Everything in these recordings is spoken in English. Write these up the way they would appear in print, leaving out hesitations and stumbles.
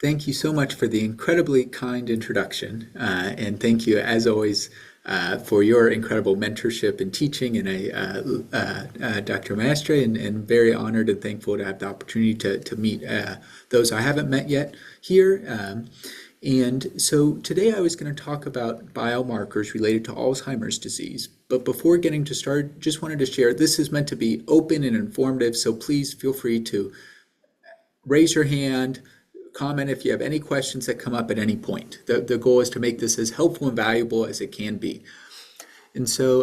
Thank you so much for the incredibly kind introduction. And thank you, as always, for your incredible mentorship and teaching. And Dr. Maestre, and very honored and thankful to have the opportunity to meet those I haven't met yet here. And so today I was going to talk about biomarkers related to Alzheimer's disease. But before getting to start, just wanted to share, this is meant to be open and informative, so please feel free to raise your hand, comment if you have any questions that come up at any point. The goal is to make this as helpful and valuable as it can be. And so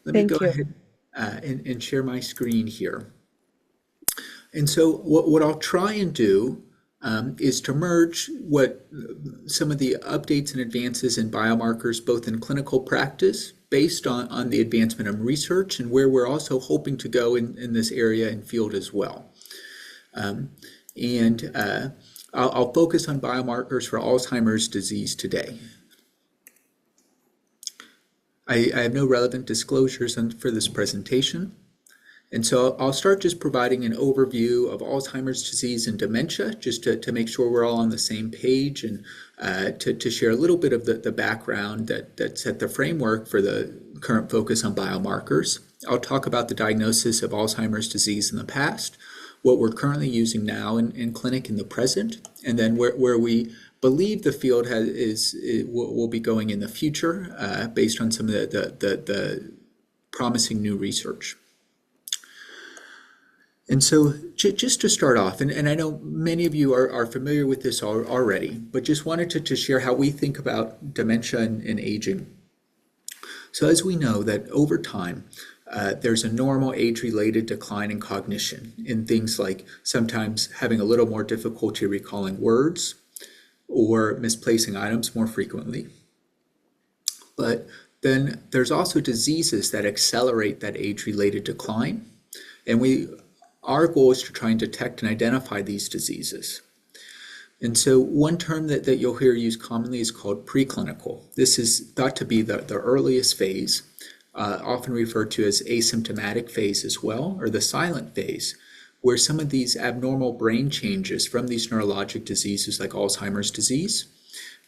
let me go Thank you. ahead and share my screen here. And so what I'll try and do is to merge what some of the updates and advances in biomarkers, both in clinical practice, based on the advancement of research, and where we're also hoping to go in this area and field as well. I'll focus on biomarkers for Alzheimer's disease today. I have no relevant disclosures for this presentation. And so I'll start just providing an overview of Alzheimer's disease and dementia, just to make sure we're all on the same page, and to share a little bit of the background that set the framework for the current focus on biomarkers. I'll talk about the diagnosis of Alzheimer's disease in the past, what we're currently using now in clinic in the present, and then where we believe the field will be going in the future based on some of the promising new research. And so just to start off, and I know many of you are familiar with this already, but just wanted to share how we think about dementia and aging. So as we know that over time, there's a normal age-related decline in cognition in things like sometimes having a little more difficulty recalling words or misplacing items more frequently. But then there's also diseases that accelerate that age-related decline, and our goal is to try and detect and identify these diseases. And so one term that you'll hear used commonly is called preclinical. This is thought to be the earliest phase, often referred to as asymptomatic phase as well, or the silent phase, where some of these abnormal brain changes from these neurologic diseases like Alzheimer's disease,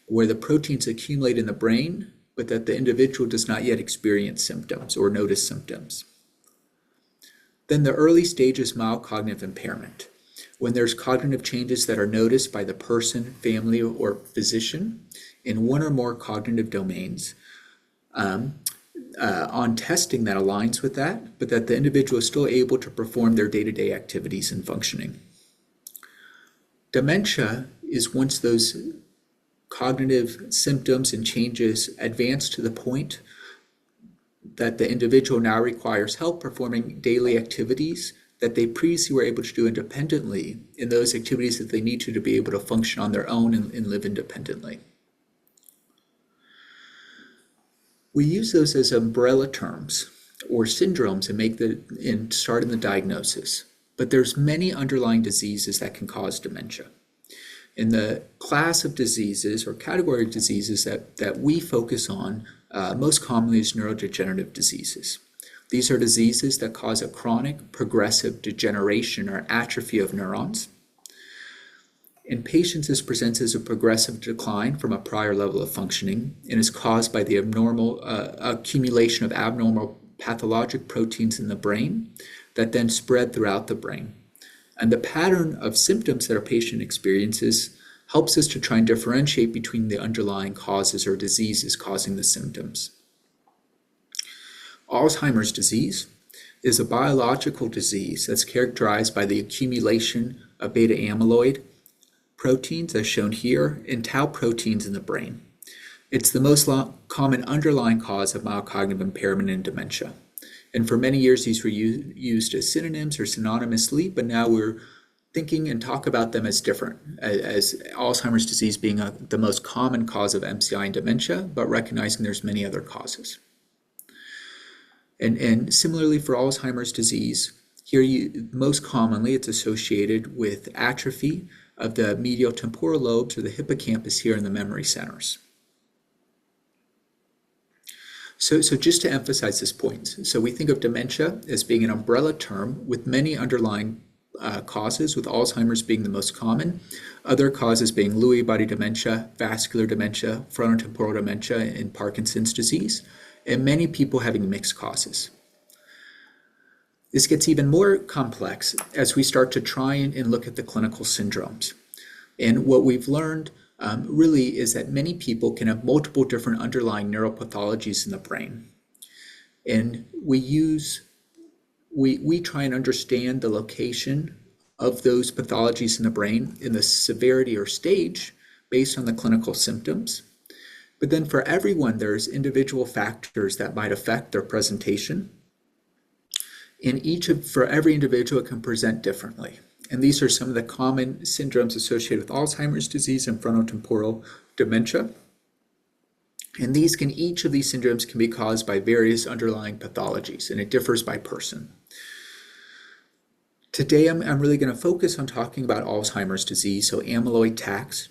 where the proteins accumulate in the brain, but that the individual does not yet experience symptoms or notice symptoms. Then the early stage is mild cognitive impairment, when there's cognitive changes that are noticed by the person, family, or physician in one or more cognitive domains on testing that aligns with that, but that the individual is still able to perform their day-to-day activities and functioning. Dementia is once those cognitive symptoms and changes advance to the point that the individual now requires help performing daily activities that they previously were able to do independently, in those activities that they need to be able to function on their own and live independently. We use those as umbrella terms or syndromes and start in the diagnosis, but there's many underlying diseases that can cause dementia. In the class of diseases or category of diseases that we focus on most commonly is neurodegenerative diseases. These are diseases that cause a chronic progressive degeneration or atrophy of neurons. In patients, this presents as a progressive decline from a prior level of functioning and is caused by the abnormal accumulation of abnormal pathologic proteins in the brain that then spread throughout the brain. And the pattern of symptoms that a patient experiences helps us to try and differentiate between the underlying causes or diseases causing the symptoms. Alzheimer's disease is a biological disease that's characterized by the accumulation of beta amyloid proteins, as shown here, and tau proteins in the brain. It's the most common underlying cause of mild cognitive impairment and dementia. And for many years, these were used as synonyms or synonymously, but now we're thinking and talk about them as different, as Alzheimer's disease being the most common cause of MCI and dementia, but recognizing there's many other causes. And similarly for Alzheimer's disease, here most commonly it's associated with atrophy of the medial temporal lobes or the hippocampus here in the memory centers. So just to emphasize this point, so we think of dementia as being an umbrella term with many underlying causes, with Alzheimer's being the most common. Other causes being Lewy body dementia, vascular dementia, frontotemporal dementia, and Parkinson's disease, and many people having mixed causes. This gets even more complex as we start to try and look at the clinical syndromes. And what we've learned really is that many people can have multiple different underlying neuropathologies in the brain. And we try and understand the location of those pathologies in the brain in the severity or stage based on the clinical symptoms. But then for everyone, there's individual factors that might affect their presentation. And for every individual, it can present differently. And these are some of the common syndromes associated with Alzheimer's disease and frontotemporal dementia. And each of these syndromes can be caused by various underlying pathologies, and it differs by person. Today, I'm really going to focus on talking about Alzheimer's disease, so amyloid plaques,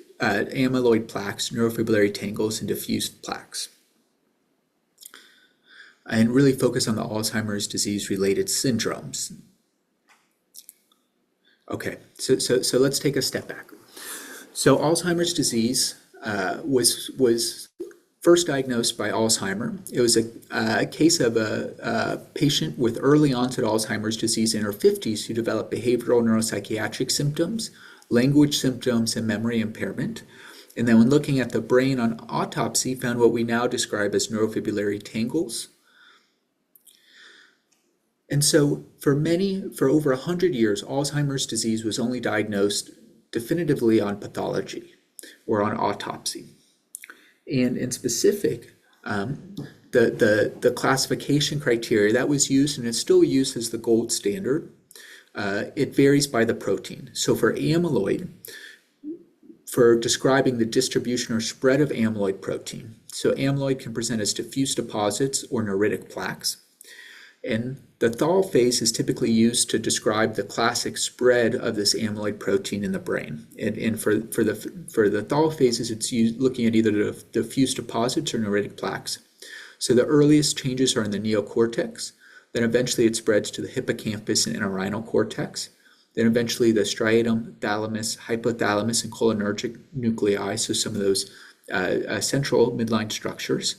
neurofibrillary tangles, and diffuse plaques. And really focus on the Alzheimer's disease-related syndromes. Okay, so let's take a step back. So Alzheimer's disease was first diagnosed by Alzheimer. It was a case of a patient with early onset Alzheimer's disease in her 50s who developed behavioral neuropsychiatric symptoms, language symptoms, and memory impairment. And then when looking at the brain on autopsy, found what we now describe as neurofibrillary tangles. And so for over 100 years, Alzheimer's disease was only diagnosed definitively on pathology or on autopsy. And in specific, the classification criteria that was used, and it's still used as the gold standard, it varies by the protein. So for amyloid, for describing the distribution or spread of amyloid protein, so amyloid can present as diffuse deposits or neuritic plaques. And the thal phase is typically used to describe the classic spread of this amyloid protein in the brain. And for the thal phases, it's looking at either the diffuse deposits or neuritic plaques. So the earliest changes are in the neocortex. Then eventually it spreads to the hippocampus and entorhinal cortex. Then eventually the striatum, thalamus, hypothalamus, and cholinergic nuclei, so some of those central midline structures.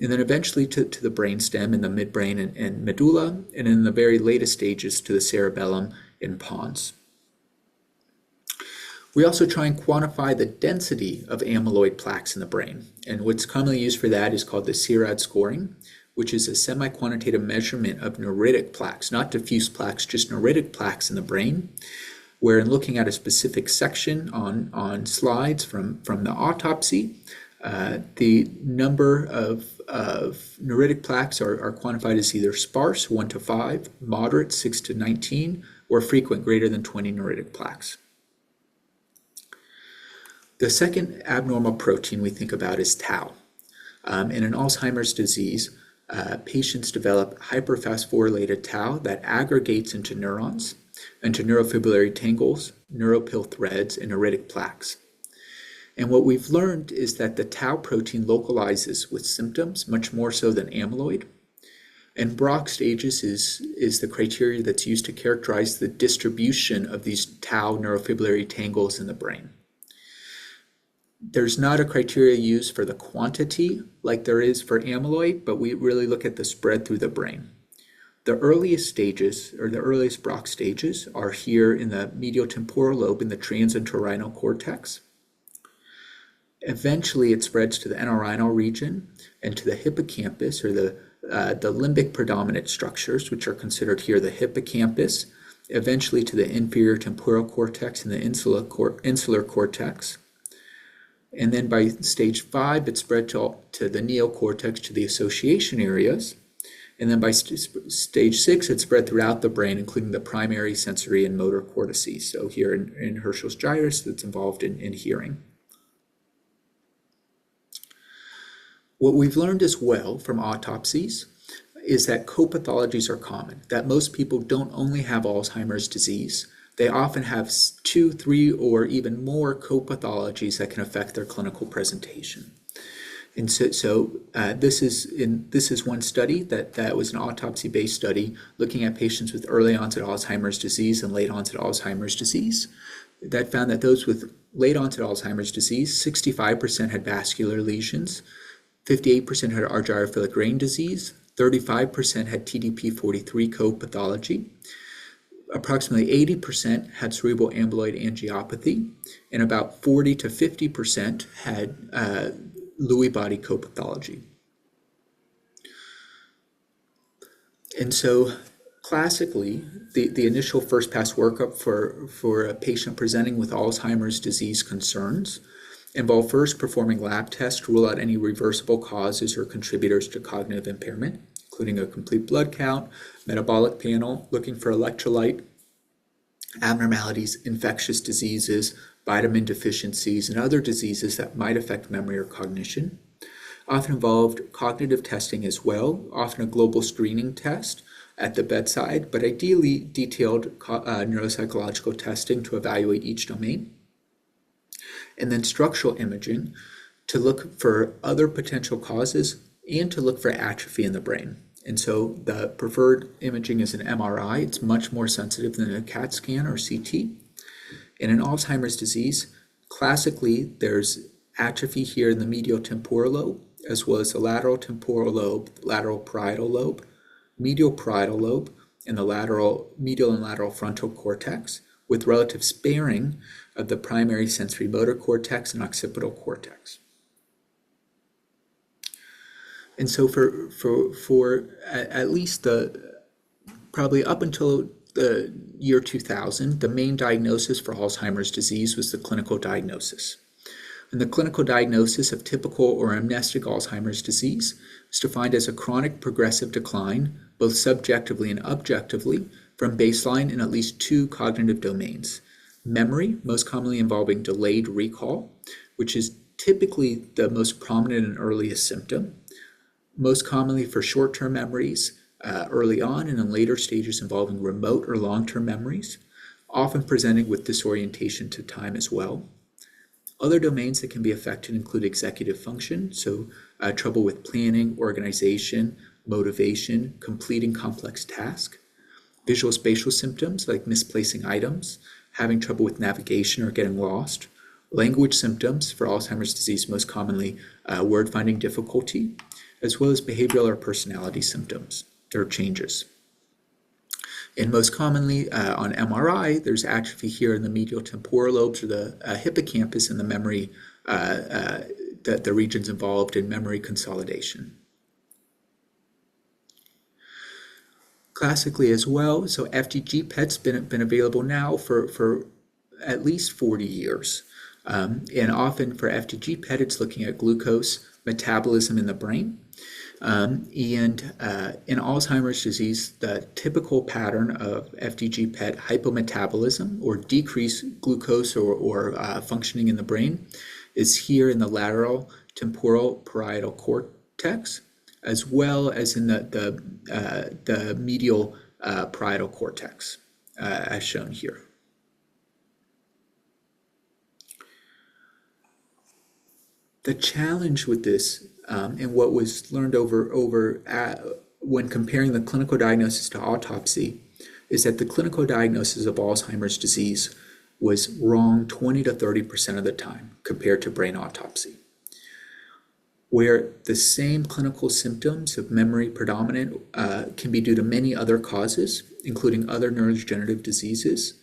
And then eventually to the brainstem in the midbrain and medulla, and in the very latest stages to the cerebellum and pons. We also try and quantify the density of amyloid plaques in the brain. And what's commonly used for that is called the CIRAD scoring, which is a semi-quantitative measurement of neuritic plaques, not diffuse plaques, just neuritic plaques in the brain, where in looking at a specific section on slides from the autopsy, the number of neuritic plaques are quantified as either sparse, 1 to 5, moderate, 6 to 19, or frequent, greater than 20 neuritic plaques. The second abnormal protein we think about is tau. In an Alzheimer's disease, patients develop hyperphosphorylated tau that aggregates into neurons, into neurofibrillary tangles, neuropil threads, and neuritic plaques. And what we've learned is that the tau protein localizes with symptoms much more so than amyloid. And Braak stages is the criteria that's used to characterize the distribution of these tau neurofibrillary tangles in the brain. There's not a criteria used for the quantity like there is for amyloid, but we really look at the spread through the brain. The earliest stages, or the earliest Braak stages, are here in the medial temporal lobe in the transentorhinal cortex. Eventually, it spreads to the entorhinal region and to the hippocampus, or the limbic predominant structures, which are considered here the hippocampus, eventually to the inferior temporal cortex and the insular cortex. And then by stage 5, it spread to the neocortex, to the association areas. And then by stage 6, it spread throughout the brain, including the primary sensory and motor cortices. So here in Herschel's gyrus, that's involved in hearing. What we've learned as well from autopsies is that co-pathologies are common, that most people don't only have Alzheimer's disease. They often have 2, 3, or even more co-pathologies that can affect their clinical presentation. And this is one study that was an autopsy-based study looking at patients with early onset Alzheimer's disease and late onset Alzheimer's disease that found that those with late onset Alzheimer's disease, 65% had vascular lesions, 58% had argyrophilic brain disease, 35% had TDP-43 co-pathology, approximately 80% had cerebral amyloid angiopathy, and about 40 to 50% had Lewy body co-pathology. And so classically, the initial first pass workup for a patient presenting with Alzheimer's disease concerns involve first performing lab tests to rule out any reversible causes or contributors to cognitive impairment, including a complete blood count, metabolic panel, looking for electrolyte abnormalities, infectious diseases, vitamin deficiencies, and other diseases that might affect memory or cognition. Often involved cognitive testing as well, often a global screening test at the bedside, but ideally detailed neuropsychological testing to evaluate each domain. And then structural imaging to look for other potential causes and to look for atrophy in the brain. And so the preferred imaging is an MRI. It's much more sensitive than a CAT scan or CT. And in Alzheimer's disease, classically, there's atrophy here in the medial temporal lobe, as well as the lateral temporal lobe, lateral parietal lobe, medial parietal lobe, and the medial and lateral frontal cortex, with relative sparing of the primary sensory motor cortex and occipital cortex. And so for at least probably up until the year 2000, the main diagnosis for Alzheimer's disease was the clinical diagnosis. And the clinical diagnosis of typical or amnestic Alzheimer's disease is defined as a chronic progressive decline, both subjectively and objectively, from baseline in at least two cognitive domains. Memory, most commonly involving delayed recall, which is typically the most prominent and earliest symptom, most commonly for short-term memories early on and in later stages involving remote or long-term memories, often presenting with disorientation to time as well. Other domains that can be affected include executive function, so trouble with planning, organization, motivation, completing complex tasks, visual spatial symptoms like misplacing items, having trouble with navigation or getting lost, language symptoms for Alzheimer's disease, most commonly word finding difficulty, as well as behavioral or personality symptoms or changes. And most commonly on MRI, there's atrophy here in the medial temporal lobes or the hippocampus and the memory, the regions involved in memory consolidation. Classically as well, so FDG PET's been available now for at least 40 years. And often for FDG PET, it's looking at glucose metabolism in the brain. And in Alzheimer's disease, the typical pattern of FDG PET hypometabolism or decreased glucose or functioning in the brain is here in the lateral temporal parietal cortex, as well as in the medial parietal cortex, as shown here. The challenge with this and what was learned when comparing the clinical diagnosis to autopsy is that the clinical diagnosis of Alzheimer's disease was wrong 20 to 30% of the time compared to brain autopsy, where the same clinical symptoms of memory predominant can be due to many other causes, including other neurodegenerative diseases.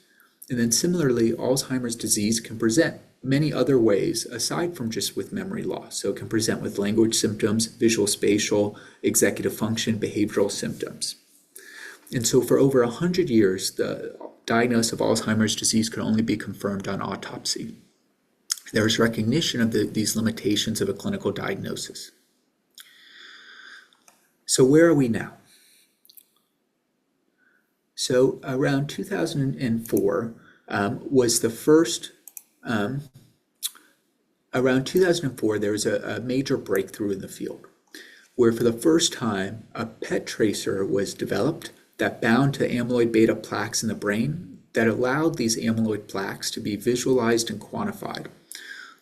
And then similarly, Alzheimer's disease can present many other ways aside from just with memory loss. So it can present with language symptoms, visual spatial, executive function, behavioral symptoms. And so for over 100 years, the diagnosis of Alzheimer's disease could only be confirmed on autopsy. There is recognition of these limitations of a clinical diagnosis. So where are we now? So around 2004 was the first, around 2004 there was a major breakthrough in the field, where for the first time a PET tracer was developed that bound to amyloid beta plaques in the brain that allowed these amyloid plaques to be visualized and quantified.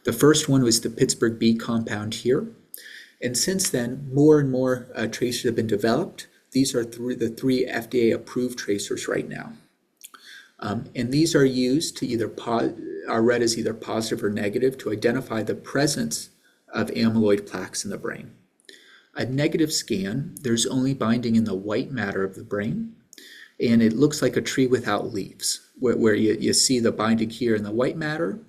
The first one was the Pittsburgh B compound here, And since then, more and more tracers have been developed. These are the three FDA-approved tracers right now. And these are used to are read as either positive or negative to identify the presence of amyloid plaques in the brain. A negative scan, there's only binding in the white matter of the brain, and it looks like a tree without leaves, where you see the binding here in the white matter.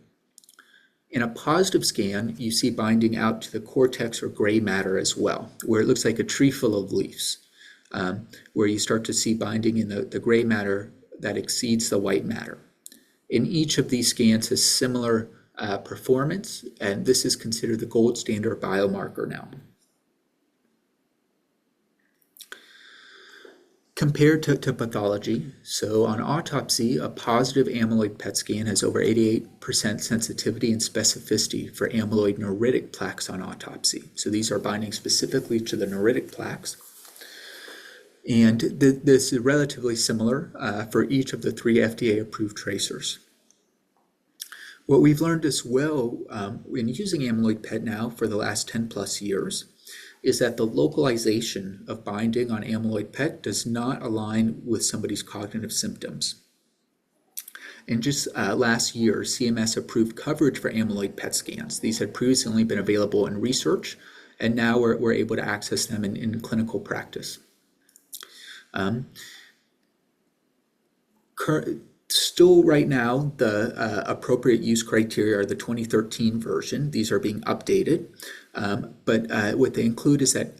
In a positive scan, you see binding out to the cortex or gray matter as well, where it looks like a tree full of leaves, where you start to see binding in the gray matter that exceeds the white matter. In each of these scans has similar performance, and this is considered the gold standard biomarker now. Compared to pathology, so on autopsy, a positive amyloid PET scan has over 88% sensitivity and specificity for amyloid neuritic plaques on autopsy. So these are binding specifically to the neuritic plaques. And this is relatively similar for each of the three FDA-approved tracers. What we've learned as well in using amyloid PET now for the last 10 plus years is that the localization of binding on amyloid PET does not align with somebody's cognitive symptoms. And just last year, CMS approved coverage for amyloid PET scans. These had previously only been available in research, and now we're able to access them in clinical practice. Still right now, the appropriate use criteria are the 2013 version. These are being updated. But what they include is that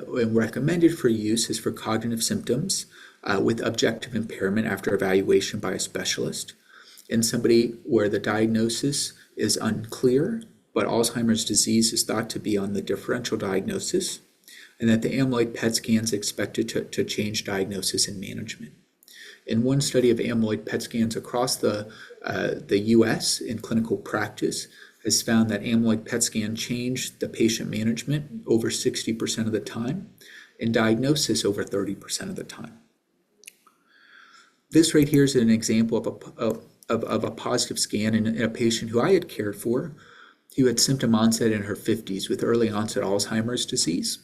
recommended for use is for cognitive symptoms with objective impairment after evaluation by a specialist, in somebody where the diagnosis is unclear, but Alzheimer's disease is thought to be on the differential diagnosis, and that the amyloid PET scan is expected to change diagnosis and management. In one study of amyloid PET scans across the U.S. in clinical practice has found that amyloid PET scan changed the patient management over 60% of the time and diagnosis over 30% of the time. This right here is an example of a positive scan in a patient who I had cared for, who had symptom onset in her 50s with early onset Alzheimer's disease,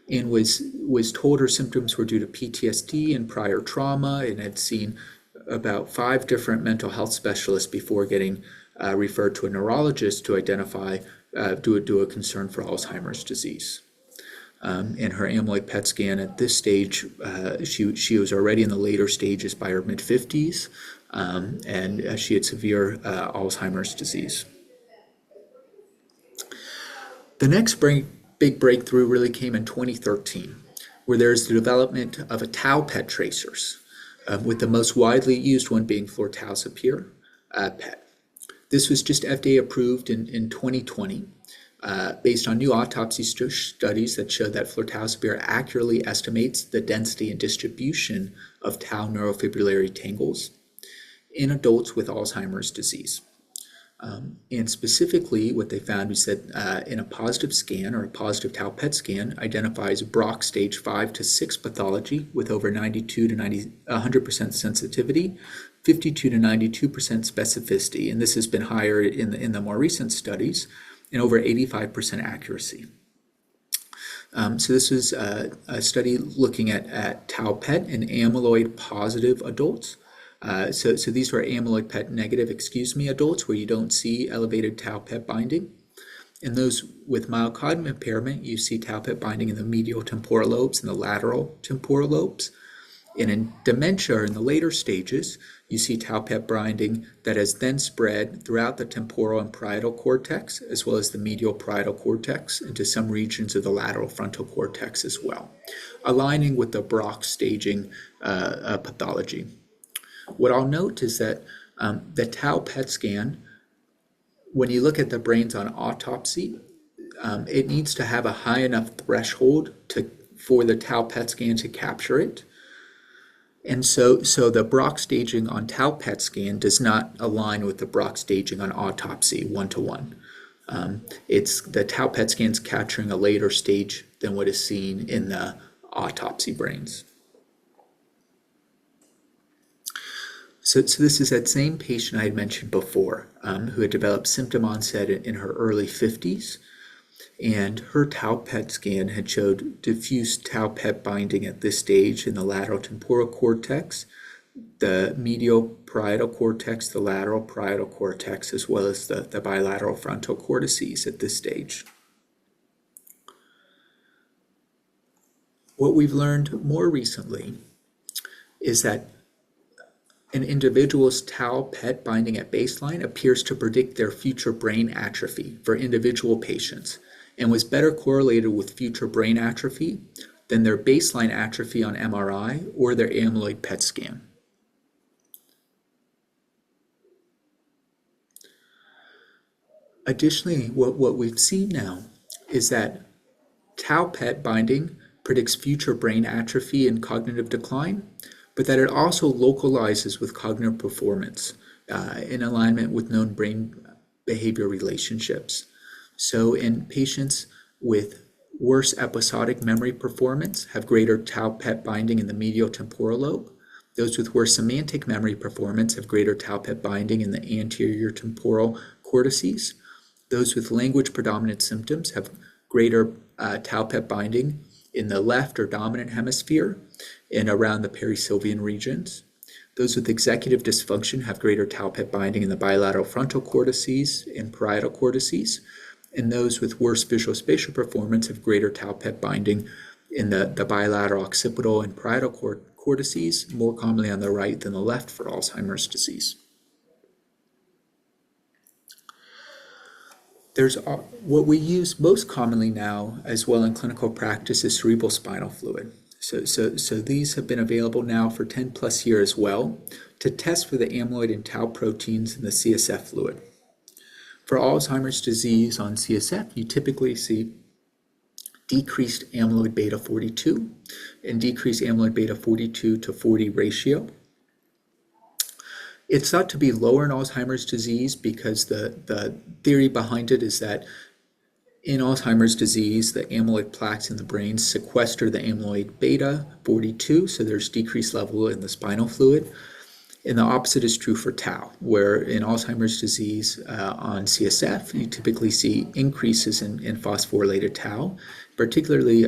and was told her symptoms were due to PTSD and prior trauma, and had seen about 5 different mental health specialists before getting referred to a neurologist to identify, do a concern for Alzheimer's disease. In her amyloid PET scan at this stage, she was already in the later stages by her mid-50s, and she had severe Alzheimer's disease. The next big breakthrough really came in 2013, where there's the development of a tau PET tracers, with the most widely used one being fluortaucipir PET. This was just FDA approved in 2020, based on new autopsy studies that showed that fluortaucipir accurately estimates the density and distribution of tau neurofibrillary tangles in adults with Alzheimer's disease. And specifically, what they found was that in a positive scan or a positive tau PET scan identifies Braak stage 5 to 6 pathology with over 92 to 100% sensitivity, 52 to 92% specificity, and this has been higher in the more recent studies, and over 85% accuracy. So this is a study looking at tau PET in amyloid positive adults. So these were amyloid PET negative, adults where you don't see elevated tau PET binding. In those with mild cognitive impairment, you see tau PET binding in the medial temporal lobes and the lateral temporal lobes. And in dementia, in the later stages, you see tau PET binding that has then spread throughout the temporal and parietal cortex, as well as the medial parietal cortex, into some regions of the lateral frontal cortex as well, aligning with the Braak staging pathology. What I'll note is that the tau PET scan, when you look at the brains on autopsy, it needs to have a high enough threshold for the tau PET scan to capture it. And so the Braak staging on tau PET scan does not align with the Braak staging on autopsy one-to-one. It's the tau PET scan's capturing a later stage than what is seen in the autopsy brains. So this is that same patient I had mentioned before, who had developed symptom onset in her early 50s. and her tau PET scan had showed diffuse tau PET binding at this stage in the lateral temporal cortex, the medial parietal cortex, the lateral parietal cortex, as well as the bilateral frontal cortices at this stage. What we've learned more recently is that an individual's tau PET binding at baseline appears to predict their future brain atrophy for individual patients and was better correlated with future brain atrophy than their baseline atrophy on MRI or their amyloid PET scan. Additionally, what we've seen now is that tau PET binding predicts future brain atrophy and cognitive decline, but that it also localizes with cognitive performance in alignment with known brain behavior relationships. So in patients with worse episodic memory performance have greater tau PET binding in the medial temporal lobe. Those with worse semantic memory performance have greater tau PET binding in the anterior temporal cortices. Those with language predominant symptoms have greater tau PET binding in the left or dominant hemisphere and around the perisylvian regions. Those with executive dysfunction have greater tau PET binding in the bilateral frontal cortices and parietal cortices. And those with worse visual-spatial performance have greater tau PET binding in the bilateral occipital and parietal cortices, more commonly on the right than the left for Alzheimer's disease. There's what we use most commonly now as well in clinical practice is cerebral spinal fluid. So these have been available now for 10 plus years as well to test for the amyloid and tau proteins in the CSF fluid. For Alzheimer's disease on CSF, you typically see decreased amyloid beta 42 and decreased amyloid beta 42 to 40 ratio. It's thought to be lower in Alzheimer's disease because the theory behind it is that in Alzheimer's disease, the amyloid plaques in the brain sequester the amyloid beta 42, so there's decreased level in the spinal fluid. And the opposite is true for tau, where in Alzheimer's disease on CSF, you typically see increases in phosphorylated tau. Particularly,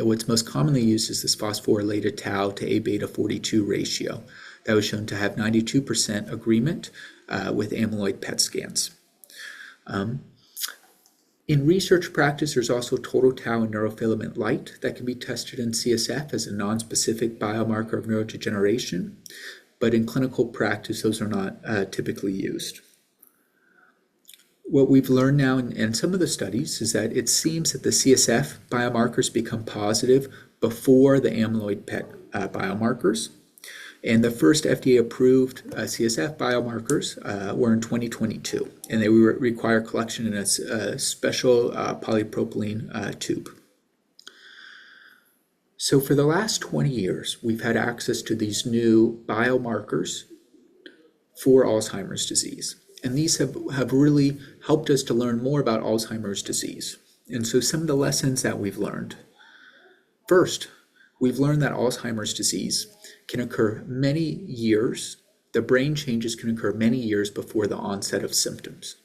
what's most commonly used is this phosphorylated tau to A beta 42 ratio. That was shown to have 92% agreement with amyloid PET scans. In research practice, there's also total tau and neurofilament light that can be tested in CSF as a nonspecific biomarker of neurodegeneration. But in clinical practice, those are not typically used. What we've learned now in some of the studies is that it seems that the CSF biomarkers become positive before the amyloid PET biomarkers. And the first FDA-approved CSF biomarkers were in 2022, and they require collection in a special polypropylene tube. So for the last 20 years, we've had access to these new biomarkers for Alzheimer's disease. And these have really helped us to learn more about Alzheimer's disease. And so some of the lessons that we've learned. First, we've learned that Alzheimer's disease can occur many years. The brain changes can occur many years before the onset of symptoms.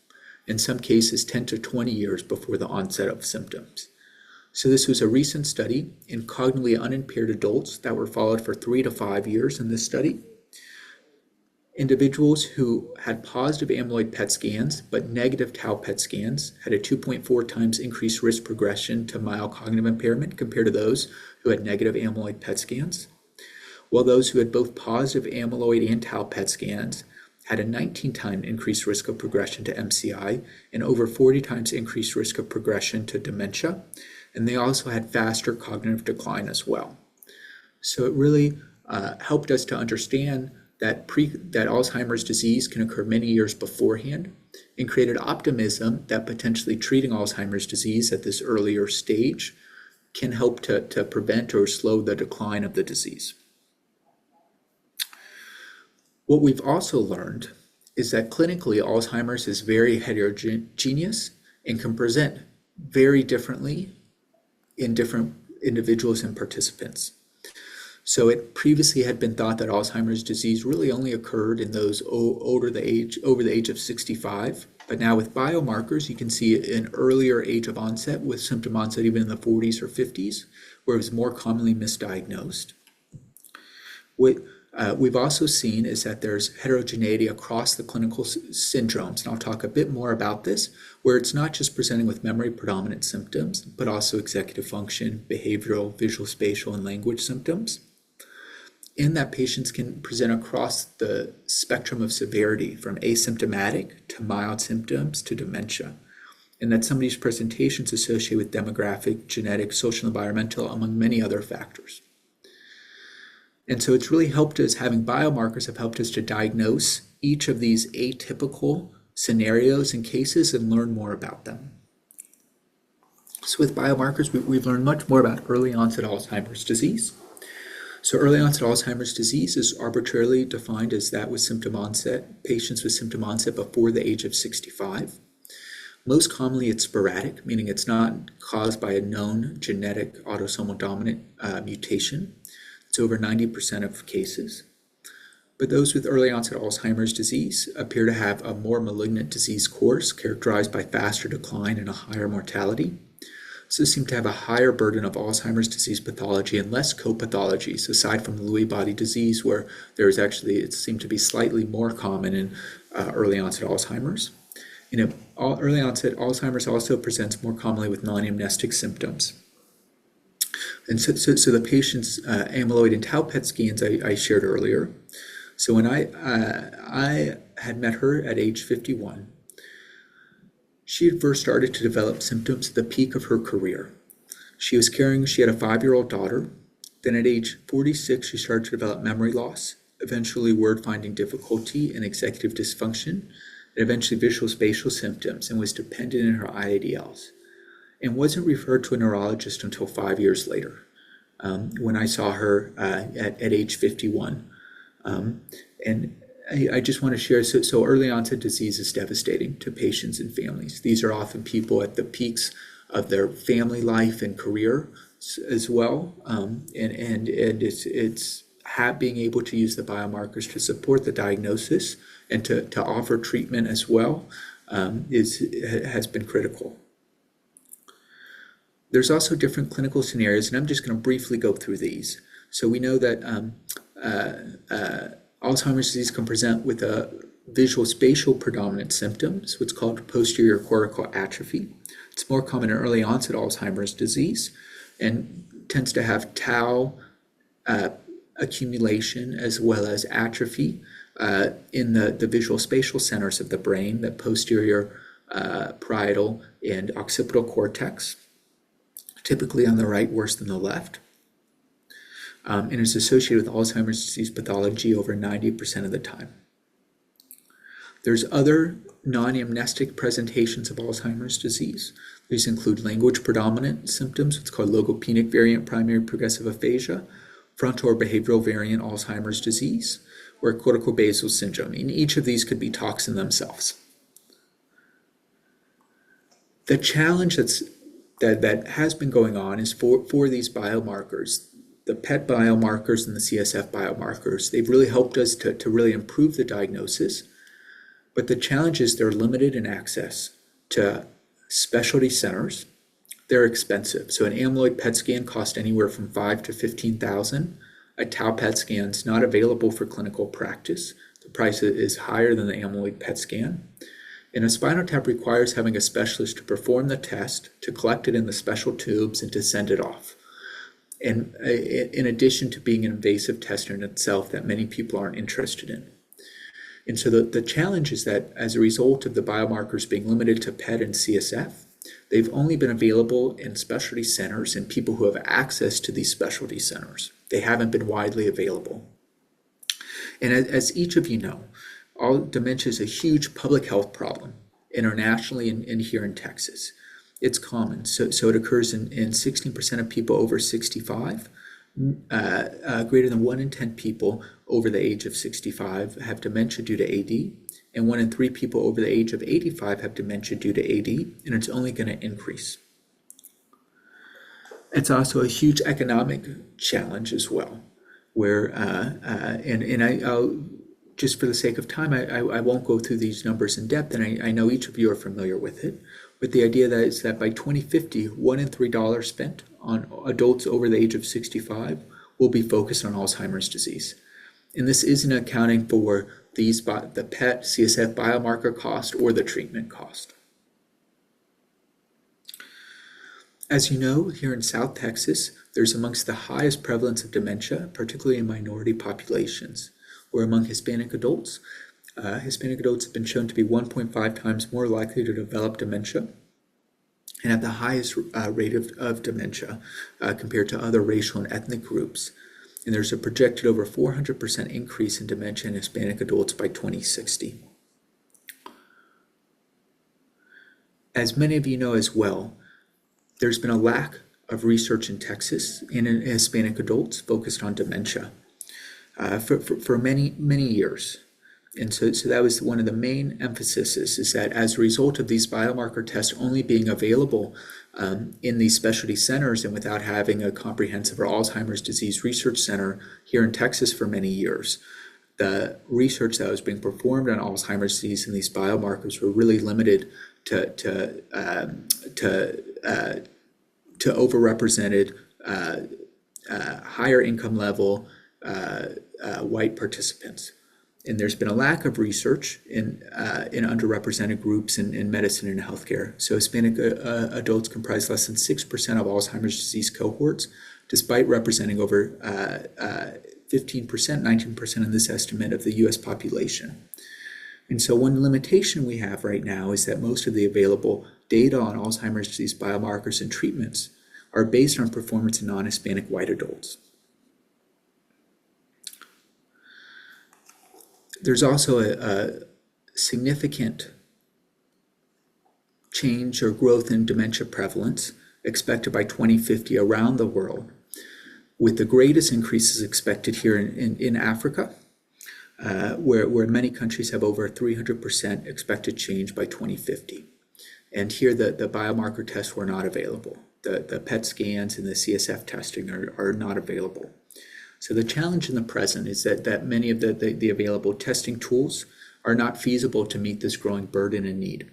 In some cases, 10 to 20 years before the onset of symptoms. So this was a recent study in cognitively unimpaired adults that were followed for 3 to 5 years in this study. Individuals who had positive amyloid PET scans but negative tau PET scans had a 2.4 times increased risk progression to mild cognitive impairment compared to those who had negative amyloid PET scans, while those who had both positive amyloid and tau PET scans had a 19 times increased risk of progression to MCI and over 40 times increased risk of progression to dementia. And they also had faster cognitive decline as well. So it really helped us to understand that Alzheimer's disease can occur many years beforehand and created optimism that potentially treating Alzheimer's disease at this earlier stage can help to prevent or slow the decline of the disease. What we've also learned is that clinically Alzheimer's is very heterogeneous and can present very differently in different individuals and participants. So it previously had been thought that Alzheimer's disease really only occurred in those over the age of 65. But now with biomarkers, you can see an earlier age of onset with symptom onset even in the 40s or 50s, where it was more commonly misdiagnosed. What we've also seen is that there's heterogeneity across the clinical syndromes, and I'll talk a bit more about this, where it's not just presenting with memory predominant symptoms, but also executive function, behavioral, visual, spatial, and language symptoms. In that patients can present across the spectrum of severity from asymptomatic to mild symptoms to dementia, and that some of these presentations associated with demographic, genetic, social, environmental, among many other factors. And so it's really helped us, having biomarkers have helped us to diagnose each of these atypical scenarios and cases and learn more about them. So with biomarkers, we've learned much more about early onset Alzheimer's disease. So early onset Alzheimer's disease is arbitrarily defined as that with symptom onset, patients with symptom onset before the age of 65. Most commonly it's sporadic, meaning it's not caused by a known genetic autosomal dominant mutation. It's over 90% of cases. But those with early onset Alzheimer's disease appear to have a more malignant disease course characterized by faster decline and a higher mortality. So seem to have a higher burden of Alzheimer's disease pathology and less co-pathologies, aside from the Lewy body disease, where there's actually, it seemed to be slightly more common in early onset Alzheimer's. Early onset Alzheimer's also presents more commonly with non-amnestic symptoms. And so the patient's amyloid and tau PET scans I shared earlier. So when I had met her at age 51, she had first started to develop symptoms at the peak of her career. She had a 5-year-old daughter. Then at age 46, she started to develop memory loss, eventually word-finding difficulty and executive dysfunction, and eventually visual spatial symptoms, and was dependent in her IADLs, and wasn't referred to a neurologist until 5 years later, when I saw her at age 51. And I just want to share, so early onset disease is devastating to patients and families. These are often people at the peaks of their family life and career as well. And it's being able to use the biomarkers to support the diagnosis and to offer treatment as well has been critical. There's also different clinical scenarios, and I'm just going to briefly go through these. So we know that Alzheimer's disease can present with a visual spatial predominant symptoms, what's called posterior cortical atrophy. It's more common in early onset Alzheimer's disease and tends to have tau accumulation as well as atrophy in the visual spatial centers of the brain, the posterior parietal and occipital cortex, typically on the right worse than the left. And is associated with Alzheimer's disease pathology over 90% of the time. There's other non-amnestic presentations of Alzheimer's disease. These include language predominant symptoms, what's called logopenic variant primary progressive aphasia, frontal or behavioral variant Alzheimer's disease, or corticobasal syndrome. And each of these could be toxin themselves. The challenge that has been going on is for these biomarkers. The PET biomarkers and the CSF biomarkers, they've really helped us to really improve the diagnosis, but the challenge is they're limited in access to specialty centers. They're expensive. So an amyloid PET scan costs anywhere from $5,000 to $15,000. A tau PET scan is not available for clinical practice. The price is higher than the amyloid PET scan. And a spinal tap requires having a specialist to perform the test, to collect it in the special tubes, and to send it off. And in addition to being an invasive test in itself that many people aren't interested in. And so the challenge is that as a result of the biomarkers being limited to PET and CSF, they've only been available in specialty centers and people who have access to these specialty centers. They haven't been widely available. And as each of you know, all dementia is a huge public health problem internationally and here in Texas. It's common. So it occurs in 16% of people over 65. Greater than 1 in 10 people over the age of 65 have dementia due to AD, and 1 in 3 people over the age of 85 have dementia due to AD, and it's only going to increase. It's also a huge economic challenge as well, where I'll just for the sake of time, I won't go through these numbers in depth, and I know each of you are familiar with it. But the idea that is that by 2050, $1 in $3 spent on adults over the age of 65 will be focused on Alzheimer's disease. And this isn't accounting for the PET, CSF biomarker cost or the treatment cost. As you know, here in South Texas, there's amongst the highest prevalence of dementia, particularly in minority populations, where among Hispanic adults have been shown to be 1.5 times more likely to develop dementia and have the highest rate of dementia compared to other racial and ethnic groups. And there's a projected over 400% increase in dementia in Hispanic adults by 2060. As many of you know as well, there's been a lack of research in Texas and in Hispanic adults focused on dementia for many years. And so that was one of the main emphases, is that as a result of these biomarker tests only being available in these specialty centers and without having a comprehensive or Alzheimer's disease research center here in Texas for many years, the research that was being performed on Alzheimer's disease and these biomarkers were really limited to overrepresented higher income level white participants. And there's been a lack of research in underrepresented groups in medicine and healthcare. So Hispanic adults comprise less than 6% of Alzheimer's disease cohorts, despite representing over 15%, 19% in this estimate of the US population. And so one limitation we have right now is that most of the available data on Alzheimer's disease biomarkers and treatments are based on performance in non-Hispanic white adults. There's also a significant change or growth in dementia prevalence expected by 2050 around the world, with the greatest increases expected here in Africa, where many countries have over 300% expected change by 2050. And here the biomarker tests were not available. The PET scans and the CSF testing are not available. So the challenge in the present is that many of the available testing tools are not feasible to meet this growing burden and need.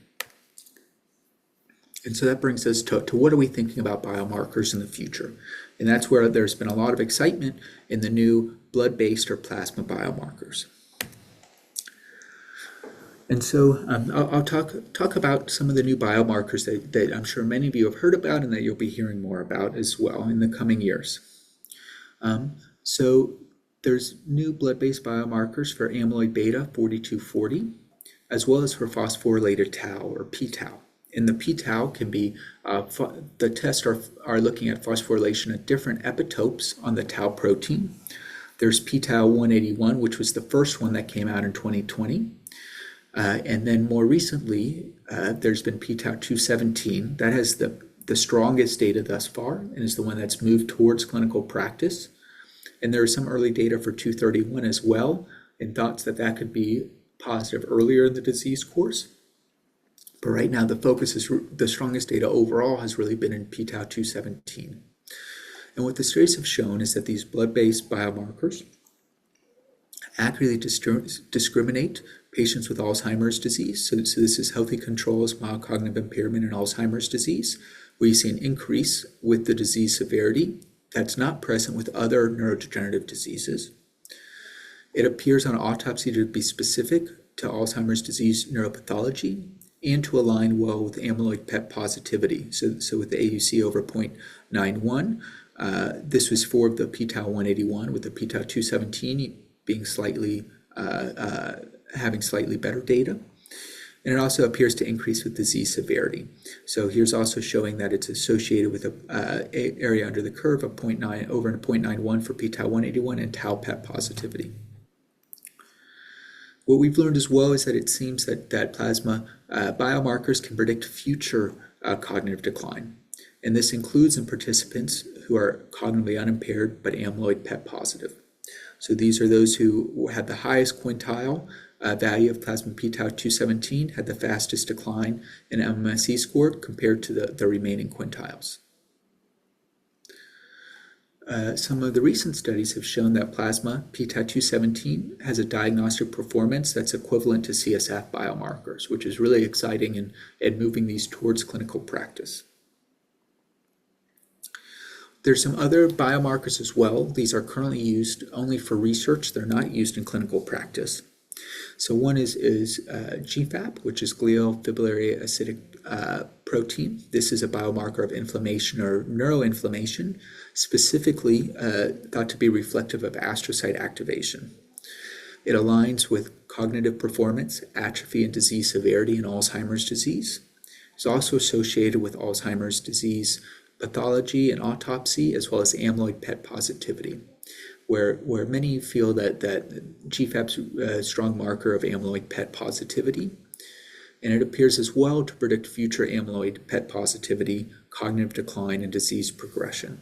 And so that brings us to what are we thinking about biomarkers in the future? And that's where there's been a lot of excitement in the new blood-based or plasma biomarkers. And so I'll talk about some of the new biomarkers that I'm sure many of you have heard about and that you'll be hearing more about as well in the coming years. So there's new blood-based biomarkers for amyloid beta 4240, as well as for phosphorylated tau or p-tau. And the p-tau can be, the tests are looking at phosphorylation at different epitopes on the tau protein. There's p-tau 181, which was the first one that came out in 2020. And then more recently, there's been p-tau 217. That has the strongest data thus far and is the one that's moved towards clinical practice. And there is some early data for 231 as well, and thoughts that could be positive earlier in the disease course. But right now, the focus is the strongest data overall has really been in p-tau 217. And what the studies have shown is that these blood-based biomarkers accurately discriminate patients with Alzheimer's disease. So this is healthy controls, mild cognitive impairment, and Alzheimer's disease, where you see an increase with the disease severity that's not present with other neurodegenerative diseases. It appears on autopsy to be specific to Alzheimer's disease neuropathology and to align well with amyloid PET positivity. So with the AUC over 0.91, this was for the p-tau 181, with the p-tau 217 being slightly, having slightly better data. And it also appears to increase with disease severity. So here's also showing that it's associated with a area under the curve of 0.9 over 0.91 for p-tau 181 and tau PET positivity. What we've learned as well is that it seems that plasma biomarkers can predict future cognitive decline. And this includes in participants who are cognitively unimpaired but amyloid PET positive. So these are those who had the highest quintile value of plasma p-tau 217, had the fastest decline in MMSE score compared to the remaining quintiles. Some of the recent studies have shown that plasma p-tau217 has a diagnostic performance that's equivalent to CSF biomarkers, which is really exciting and moving these towards clinical practice. There's some other biomarkers as well. These are currently used only for research. They're not used in clinical practice. So one is GFAP, which is glial fibrillary acidic protein. This is a biomarker of inflammation or neuroinflammation, specifically thought to be reflective of astrocyte activation. It aligns with cognitive performance, atrophy, and disease severity in Alzheimer's disease. It's also associated with Alzheimer's disease pathology and autopsy, as well as amyloid PET positivity, where many feel that GFAP's a strong marker of amyloid PET positivity, and it appears as well to predict future amyloid PET positivity, cognitive decline, and disease progression.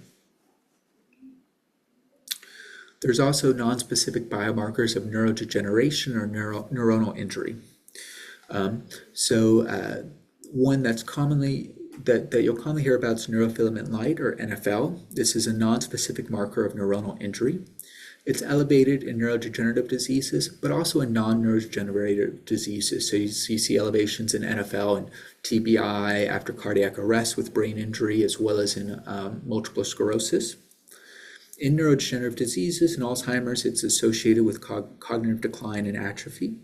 There's also nonspecific biomarkers of neurodegeneration or neuronal injury. One that's commonly that you'll commonly hear about is neurofilament light, or NFL. This is a nonspecific marker of neuronal injury. It's elevated in neurodegenerative diseases, but also in non-neurodegenerative diseases. So you see elevations in NFL and TBI after cardiac arrest with brain injury, as well as in multiple sclerosis. In neurodegenerative diseases and Alzheimer's, it's associated with cognitive decline and atrophy,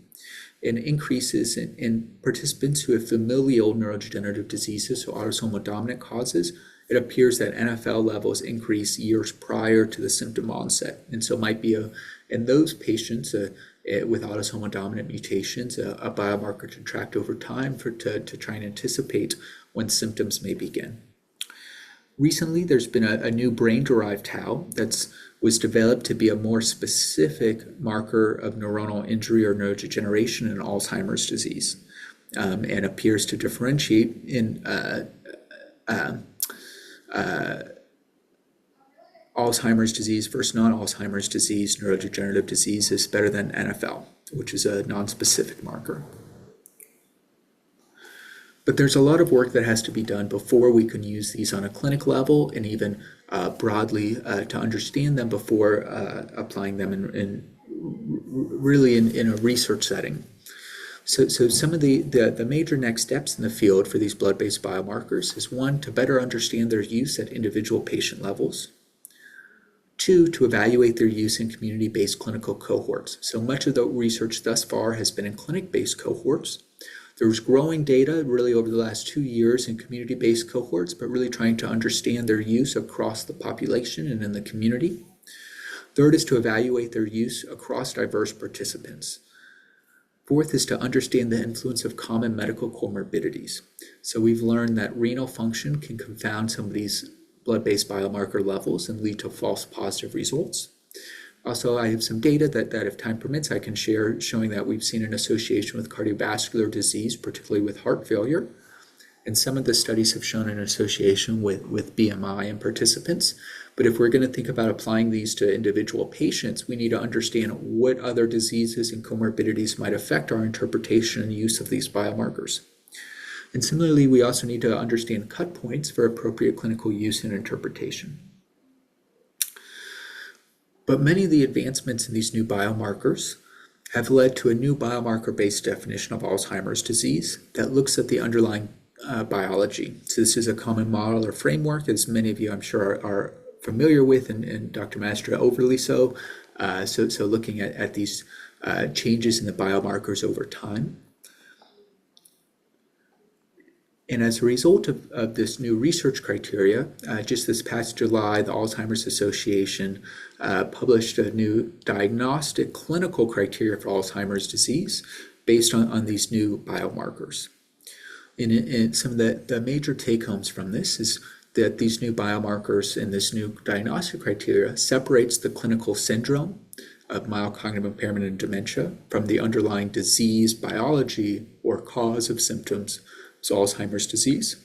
and increases in participants who have familial neurodegenerative diseases, so autosomal dominant causes. It appears that NFL levels increase years prior to the symptom onset, and so might be in those patients with autosomal dominant mutations, a biomarker to track over time to try and anticipate when symptoms may begin. Recently, there's been a new brain-derived tau that was developed to be a more specific marker of neuronal injury or neurodegeneration in Alzheimer's disease, and appears to differentiate in Alzheimer's disease versus non-Alzheimer's disease. Neurodegenerative disease is better than NFL, which is a non-specific marker. But there's a lot of work that has to be done before we can use these on a clinic level, and even broadly to understand them before applying them in a research setting. So some of the major next steps in the field for these blood-based biomarkers is, one, to better understand their use at individual patient levels. Two, to evaluate their use in community-based clinical cohorts. So much of the research thus far has been in clinic-based cohorts. There's growing data really over the last 2 years in community-based cohorts, but really trying to understand their use across the population and in the community. Third is to evaluate their use across diverse participants. Fourth is to understand the influence of common medical comorbidities. So we've learned that renal function can confound some of these blood-based biomarker levels and lead to false positive results. Also, I have some data that if time permits, I can share, showing that we've seen an association with cardiovascular disease, particularly with heart failure. And some of the studies have shown an association with BMI in participants. But if we're going to think about applying these to individual patients, we need to understand what other diseases and comorbidities might affect our interpretation and use of these biomarkers. And similarly, we also need to understand cut points for appropriate clinical use and interpretation. But many of the advancements in these new biomarkers have led to a new biomarker-based definition of Alzheimer's disease that looks at the underlying biology. So this is a common model or framework, as many of you I'm sure are familiar with, and Dr. Mastra overly so. So looking at these changes in the biomarkers over time. And as a result of this new research criteria, just this past July, the Alzheimer's Association published a new diagnostic clinical criteria for Alzheimer's disease based on these new biomarkers. And some of the major take-homes from this is that these new biomarkers and this new diagnostic criteria separates the clinical syndrome of mild cognitive impairment and dementia from the underlying disease biology or cause of symptoms. So Alzheimer's disease.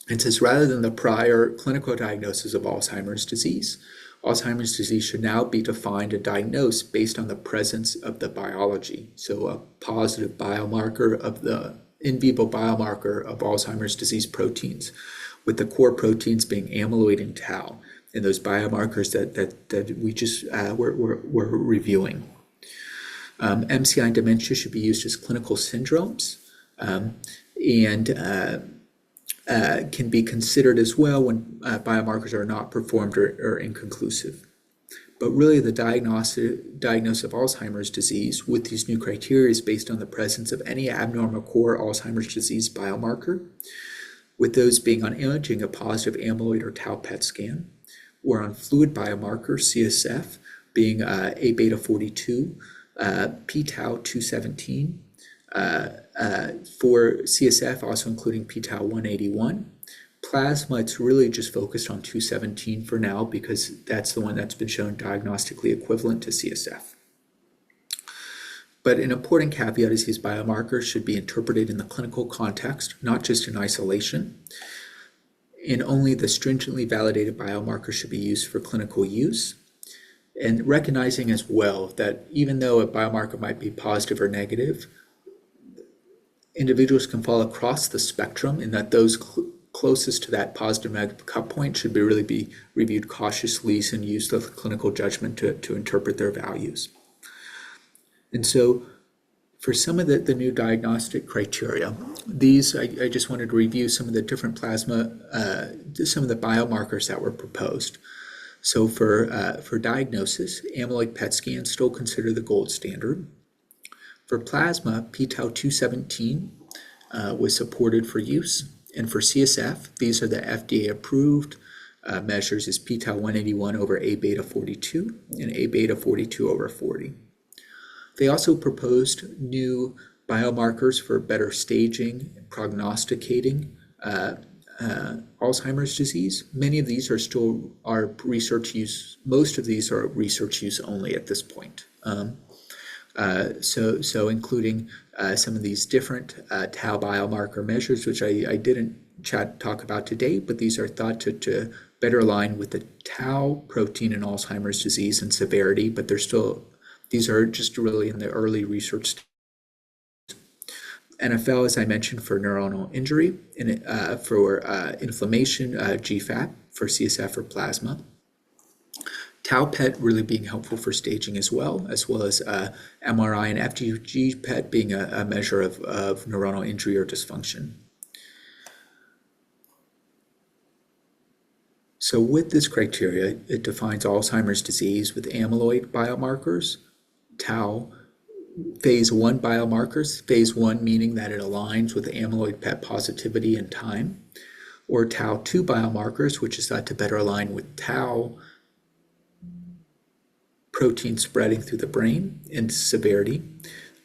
It says rather than the prior clinical diagnosis of Alzheimer's disease should now be defined and diagnosed based on the presence of the biology. So a positive biomarker of the in vivo biomarker of Alzheimer's disease proteins, with the core proteins being amyloid and tau. and those biomarkers that we just were reviewing. MCI and dementia should be used as clinical syndromes, and can be considered as well when biomarkers are not performed or inconclusive. But really the diagnosis of Alzheimer's disease with these new criteria is based on the presence of any abnormal core Alzheimer's disease biomarker, with those being on imaging a positive amyloid or tau PET scan, or on fluid biomarkers, CSF, being A beta 42, p-tau 217, for CSF also including p-tau 181. Plasma, it's really just focused on 217 for now because that's the one that's been shown diagnostically equivalent to CSF. But an important caveat is these biomarkers should be interpreted in the clinical context, not just in isolation. And only the stringently validated biomarkers should be used for clinical use. And recognizing as well that even though a biomarker might be positive or negative, individuals can fall across the spectrum, and that those closest to that positive negative cut point should really be reviewed cautiously and use the clinical judgment to interpret their values. And so for some of the new diagnostic criteria, these, I just wanted to review some of the different plasma, some of the biomarkers that were proposed. So for diagnosis, amyloid PET scan still considered the gold standard. For plasma, p-tau 217 was supported for use. And for CSF, these are the FDA-approved measures is p-tau 181 over A beta 42 and A beta 42 over 40. They also proposed new biomarkers for better staging and prognosticating Alzheimer's disease. Many of these are research use. Most of these are research use only at this point. So including some of these different tau biomarker measures, which I didn't talk about today, but these are thought to better align with the tau protein in Alzheimer's disease and severity, but these are just really in the early research stage. NFL, as I mentioned, for neuronal injury, and for inflammation, GFAP, for CSF or plasma. Tau PET really being helpful for staging as well as MRI and FDG PET being a measure of neuronal injury or dysfunction. So with this criteria, it defines Alzheimer's disease with amyloid biomarkers, tau, phase 1 biomarkers, phase 1 meaning that it aligns with amyloid PET positivity and time, or tau 2 biomarkers, which is thought to better align with tau protein spreading through the brain and severity,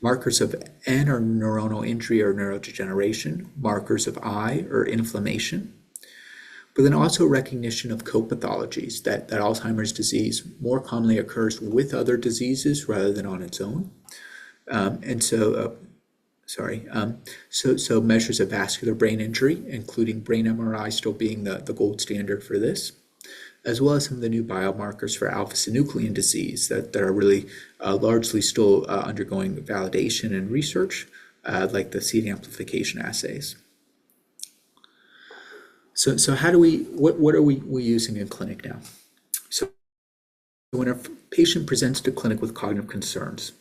markers of N or neuronal injury or neurodegeneration, markers of I or inflammation, but then also recognition of co-pathologies, that Alzheimer's disease more commonly occurs with other diseases rather than on its own. So measures of vascular brain injury, including brain MRI still being the gold standard for this, as well as some of the new biomarkers for alpha-synuclein disease that are really largely still undergoing validation and research, like the seed amplification assays. So how do what are we using in clinic now? So when a patient presents to clinic with cognitive concerns,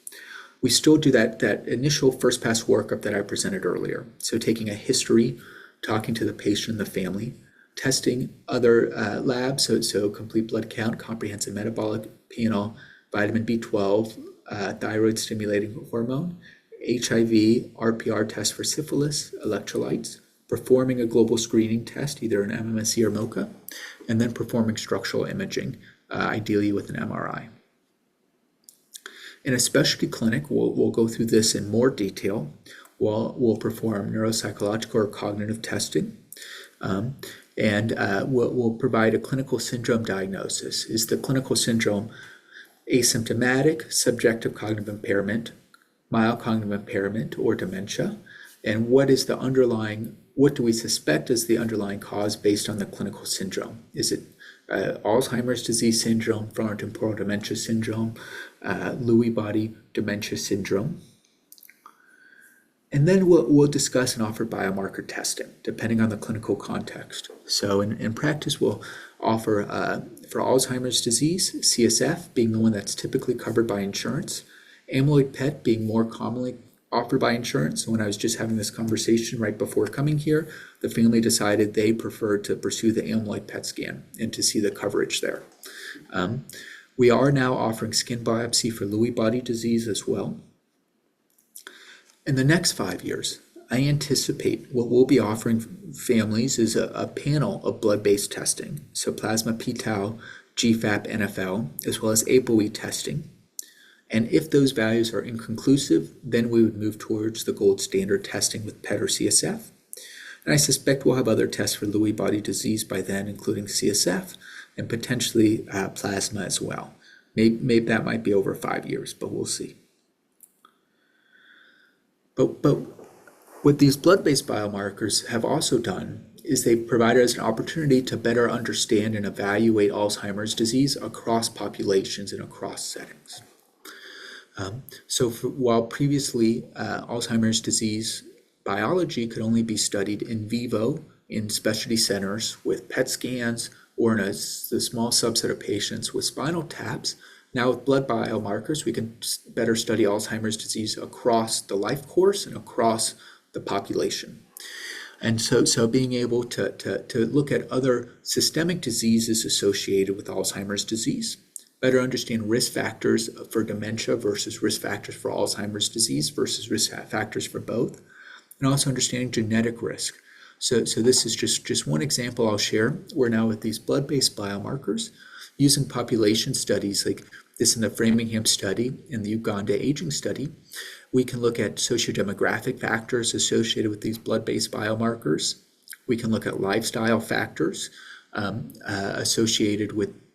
we still do that initial first pass workup that I presented earlier. So taking a history, talking to the patient and the family, testing other labs, so complete blood count, comprehensive metabolic panel, vitamin B12, thyroid stimulating hormone, HIV, RPR test for syphilis, electrolytes, performing a global screening test, either an MMSE or MOCA, and then performing structural imaging, ideally with an MRI. In a specialty clinic, we'll go through this in more detail. We'll perform neuropsychological or cognitive testing, and we'll provide a clinical syndrome diagnosis. Is the clinical syndrome asymptomatic, subjective cognitive impairment, mild cognitive impairment, or dementia? And what do we suspect is the underlying cause based on the clinical syndrome? Is it Alzheimer's disease syndrome, frontotemporal dementia syndrome, Lewy body dementia syndrome? And then we'll discuss and offer biomarker testing, depending on the clinical context. So in practice, we'll offer for Alzheimer's disease, CSF being the one that's typically covered by insurance, amyloid PET being more commonly offered by insurance. So when I was just having this conversation right before coming here, the family decided they preferred to pursue the amyloid PET scan and to see the coverage there. We are now offering skin biopsy for Lewy body disease as well. In the next 5 years, I anticipate what we'll be offering families is a panel of blood-based testing, so plasma p-tau, GFAP, NFL, as well as ApoE testing. And if those values are inconclusive, then we would move towards the gold standard testing with PET or CSF. And I suspect we'll have other tests for Lewy body disease by then, including CSF and potentially plasma as well. Maybe that might be over 5 years, but we'll see. But what these blood-based biomarkers have also done is they've provided us an opportunity to better understand and evaluate Alzheimer's disease across populations and across settings. While previously Alzheimer's disease biology could only be studied in vivo in specialty centers with PET scans or in a small subset of patients with spinal taps, now with blood biomarkers, we can better study Alzheimer's disease across the life course and across the population. And so being able to look at other systemic diseases associated with Alzheimer's disease, better understand risk factors for dementia versus risk factors for Alzheimer's disease versus risk factors for both, and also understanding genetic risk. So this is just one example I'll share. We're now with these blood-based biomarkers using population studies like this in the Framingham study, in the Uganda aging study. We can look at sociodemographic factors associated with these blood-based biomarkers. We can look at lifestyle factors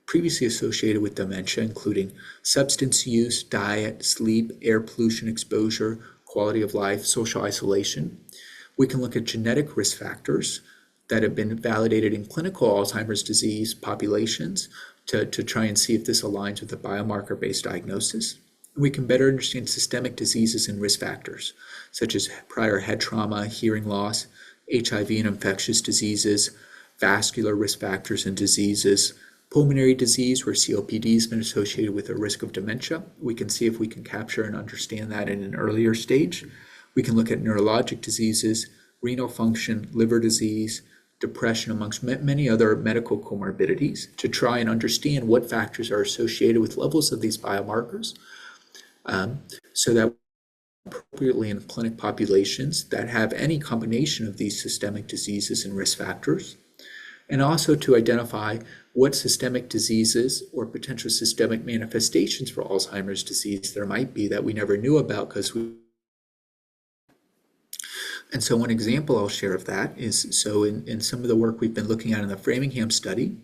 previously associated with dementia, including substance use, diet, sleep, air pollution exposure, quality of life, social isolation. We can look at genetic risk factors that have been validated in clinical Alzheimer's disease populations to try and see if this aligns with a biomarker-based diagnosis. We can better understand systemic diseases and risk factors, such as prior head trauma, hearing loss, HIV and infectious diseases, vascular risk factors and diseases, pulmonary disease, where COPD has been associated with a risk of dementia. We can see if we can capture and understand that in an earlier stage. We can look at neurologic diseases, renal function, liver disease, depression, amongst many other medical comorbidities, to try and understand what factors are associated with levels of these biomarkers, so that appropriately in clinic populations that have any combination of these systemic diseases and risk factors, and also to identify what systemic diseases or potential systemic manifestations for Alzheimer's disease there might be that we never knew about because we. And so one example I'll share of that is, so in some of the work we've been looking at in the Framingham study,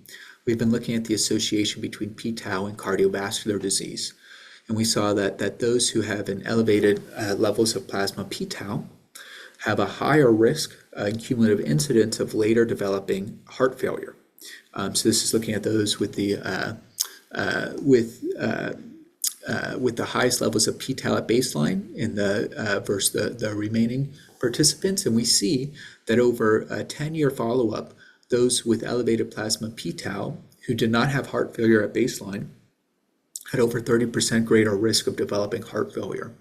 we've been looking at the association between p-tau and cardiovascular disease. And we saw that those who have an elevated levels of plasma p-tau have a higher risk and cumulative incidence of later developing heart failure. So this is looking at those with the highest levels of p-tau at baseline in the versus the remaining participants, and we see that over a 10-year follow-up, those with elevated plasma p-tau who did not have heart failure at baseline had over 30% greater risk of developing heart failure.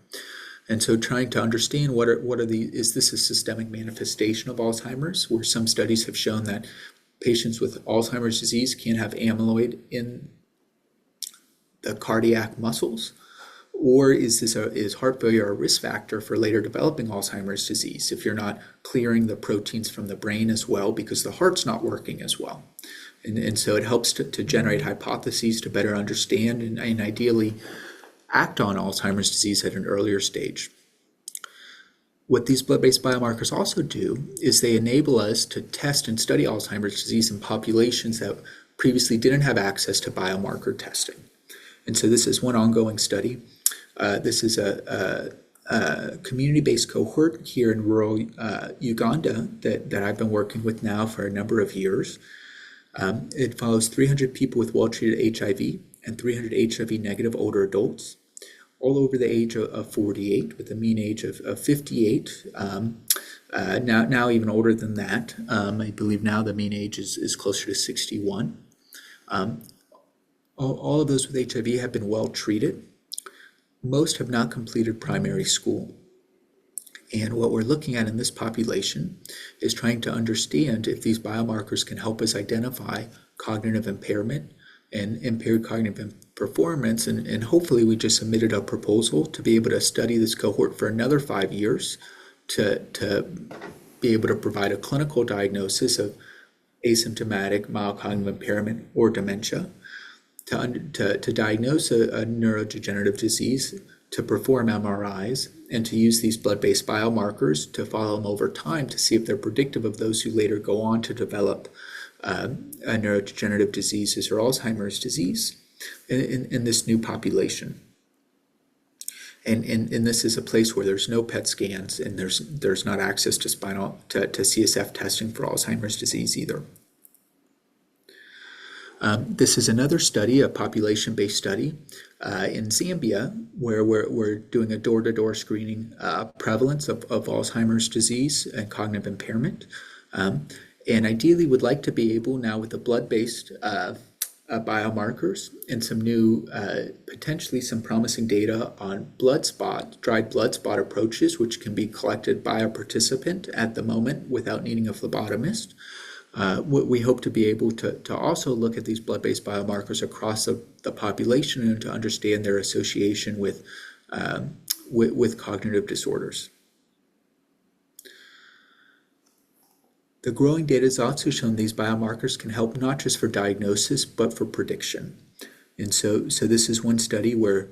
And so trying to understand is this a systemic manifestation of Alzheimer's, where some studies have shown that patients with Alzheimer's disease can have amyloid in the cardiac muscles, or is heart failure a risk factor for later developing Alzheimer's disease if you're not clearing the proteins from the brain as well because the heart's not working as well? And so it helps to generate hypotheses to better understand and ideally act on Alzheimer's disease at an earlier stage. What these blood-based biomarkers also do is they enable us to test and study Alzheimer's disease in populations that previously didn't have access to biomarker testing. And so this is one ongoing study. This is a community-based cohort here in rural Uganda that I've been working with now for a number of years. It follows 300 people with well-treated HIV and 300 HIV-negative older adults. all over the age of 48, with a mean age of 58. Now even older than that. I believe now the mean age is closer to 61. All of those with HIV have been well treated. Most have not completed primary school. And what we're looking at in this population is trying to understand if these biomarkers can help us identify cognitive impairment and impaired cognitive performance. And hopefully we just submitted a proposal to be able to study this cohort for another 5 years to be able to provide a clinical diagnosis of asymptomatic mild cognitive impairment or dementia, to diagnose a neurodegenerative disease, to perform MRIs, and to use these blood-based biomarkers to follow them over time to see if they're predictive of those who later go on to develop a neurodegenerative diseases or Alzheimer's disease in this new population. And this is a place where there's no PET scans and there's not access to CSF testing for Alzheimer's disease either. This is another study, a population-based study in Zambia, where we're doing a door-to-door screening prevalence of Alzheimer's disease and cognitive impairment. And ideally would like to be able now with the blood-based biomarkers and some new, potentially some promising data on dried blood spot approaches, which can be collected by a participant at the moment without needing a phlebotomist. We hope to be able to also look at these blood-based biomarkers across the population and to understand their association with cognitive disorders. The growing data has also shown these biomarkers can help not just for diagnosis, but for prediction. And so this is one study where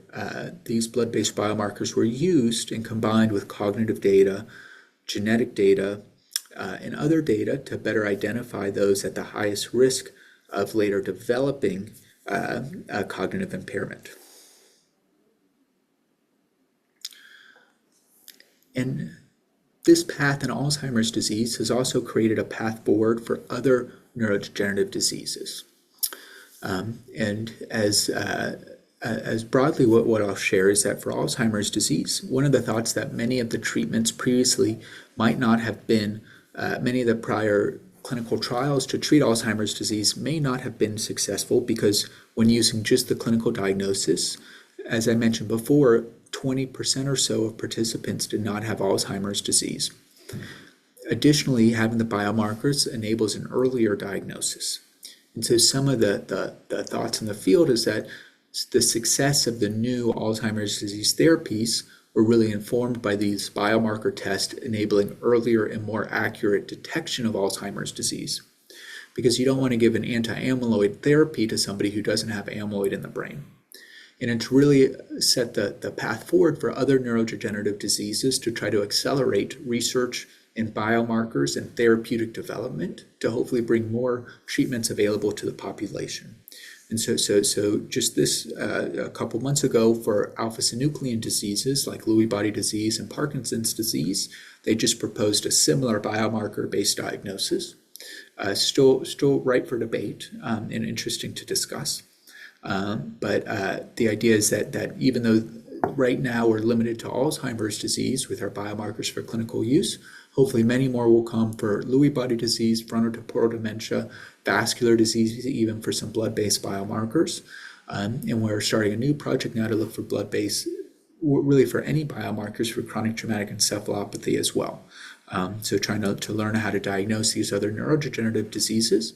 these blood-based biomarkers were used and combined with cognitive data, genetic data, and other data to better identify those at the highest risk of later developing cognitive impairment. And this path in Alzheimer's disease has also created a path forward for other neurodegenerative diseases. And as broadly what I'll share is that for Alzheimer's disease, one of the thoughts that many of the treatments previously might not have been, many of the prior clinical trials to treat Alzheimer's disease may not have been successful because when using just the clinical diagnosis, as I mentioned before, 20% or so of participants did not have Alzheimer's disease. Additionally, having the biomarkers enables an earlier diagnosis. And so some of the thoughts in the field is that the success of the new Alzheimer's disease therapies were really informed by these biomarker tests enabling earlier and more accurate detection of Alzheimer's disease. Because you don't want to give an anti-amyloid therapy to somebody who doesn't have amyloid in the brain. And to really set the path forward for other neurodegenerative diseases to try to accelerate research in biomarkers and therapeutic development to hopefully bring more treatments available to the population. And so just this, a couple months ago for alpha-synuclein diseases like Lewy body disease and Parkinson's disease, they just proposed a similar biomarker-based diagnosis. Still ripe for debate and interesting to discuss. But the idea is that even though right now we're limited to Alzheimer's disease with our biomarkers for clinical use, hopefully many more will come for Lewy body disease, frontotemporal dementia, vascular disease, even for some blood-based biomarkers. And we're starting a new project now to look for blood-based, really for any biomarkers for chronic traumatic encephalopathy as well. So trying to learn how to diagnose these other neurodegenerative diseases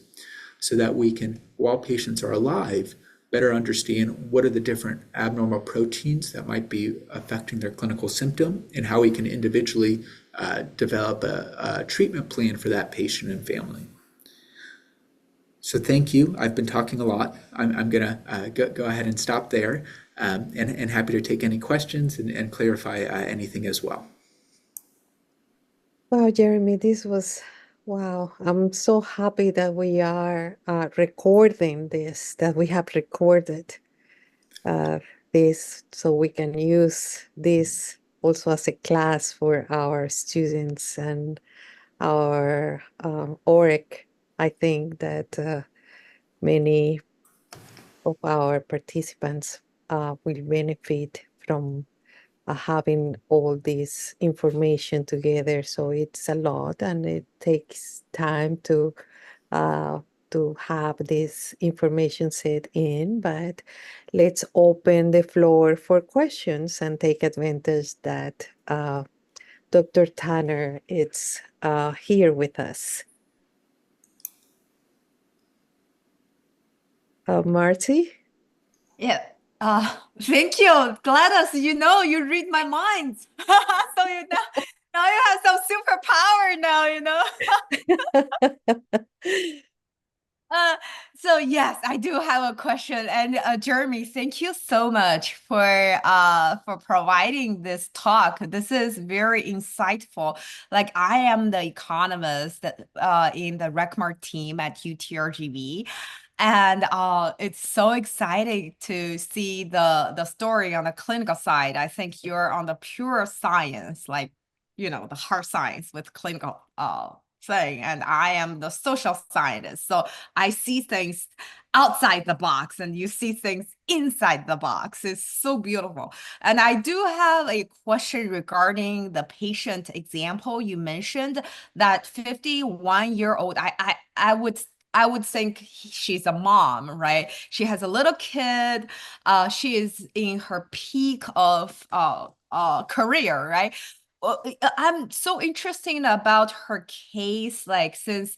so that we can, while patients are alive, better understand what are the different abnormal proteins that might be affecting their clinical symptom and how we can individually develop a treatment plan for that patient and family. So thank you. I've been talking a lot. I'm going to go ahead and stop there and happy to take any questions and clarify anything as well. Wow, Jeremy, this was, wow. I'm so happy that we are recording this, that we have recorded this so we can use this also as a class for our students and our ORIC. I think that many of our participants will benefit from having all this information together. So it's a lot, and it takes time uh, to have this information set in. But let's open the floor for questions and take advantage that Dr. Tanner is here with us. Marty? Yeah. Thank you, Gladys. You read my mind. So now you have some superpower now, Uh, so yes, I do have a question. And Jeremy, thank you so much for providing this talk. This is very insightful. Like I am the economist in the RecMark team at UTRGV. And it's so exciting to see the story on the clinical side. I think you're on the pure science, like the hard science with clinical thing, and I am the social scientist. So I see things outside the box and you see things inside the box. It's so beautiful. And I do have a question regarding the patient example you mentioned, that 51-year-old. I would think she's a mom, right? She has a little kid. She is in her peak of career, right? I'm so interested about her case, like since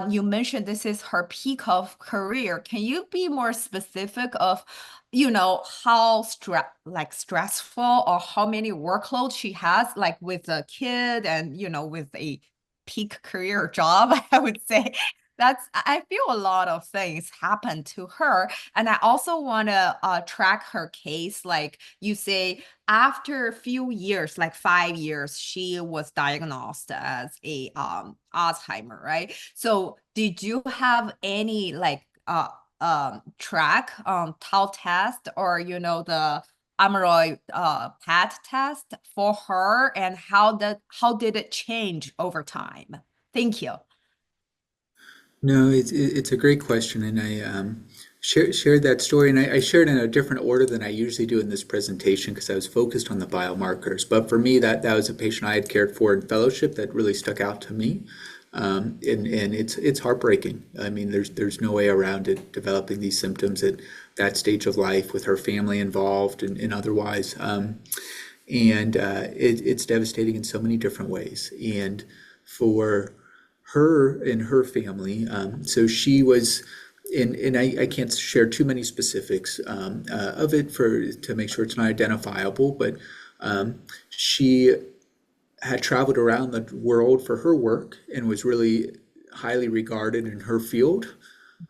you mentioned this is her peak of career. Can you be more specific of, how stressful or how many workloads she has, like with a kid and with a peak career job? I would say I feel a lot of things happen to her, and I also want to track her case. Like you say, after a few years, like 5 years, she was diagnosed as a Alzheimer, right? So did you have any like track tau test, or the amyloid PET test for her, and how did it change over time? Thank you. No, it's a great question, and I shared that story, and I shared in a different order than I usually do in this presentation because I was focused on the biomarkers. But for me, that was a patient I had cared for in fellowship that really stuck out to me, and it's heartbreaking. I mean, there's no way around it. Developing these symptoms at that stage of life with her family involved and otherwise, and it's devastating in so many different ways. And for her and her family. So she was, and I can't share too many specifics of it to make sure it's not identifiable, but she had traveled around the world for her work and was really highly regarded in her field.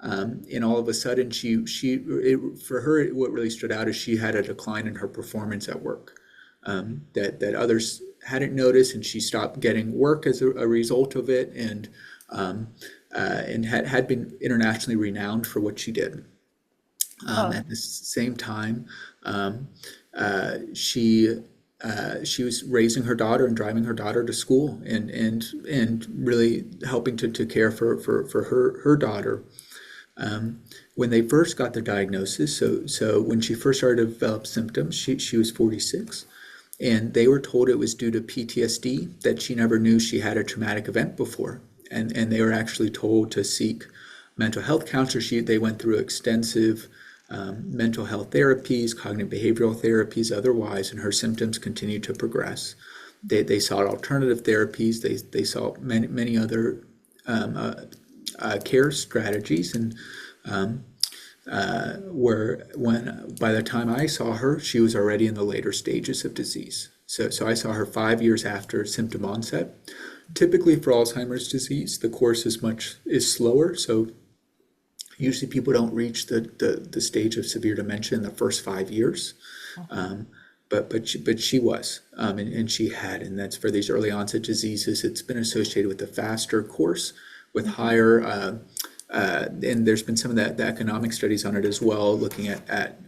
And all of a sudden, for her, what really stood out is she had a decline in her performance at work that others hadn't noticed, and she stopped getting work as a result of it, and had been internationally renowned for what she did. Oh, At the same time, she was raising her daughter and driving her daughter to school, and really helping to care for her daughter. When they first got the diagnosis, so when she first started to develop symptoms, she was 46, and they were told it was due to PTSD, that she never knew she had a traumatic event before, and they were actually told to seek mental health counselors. They went through extensive mental health therapies, cognitive behavioral therapies, otherwise, and her symptoms continued to progress. They sought alternative therapies. They sought many other care strategies, and when by the time I saw her, she was already in the later stages of disease. So I saw her 5 years after symptom onset. Typically for Alzheimer's disease, the course is slower. So usually people don't reach the stage of severe dementia in the first 5 years. But she was, and she had, and that's for these early onset diseases. It's been associated with a faster course, with higher, and there's been some of the economic studies on it as well, looking at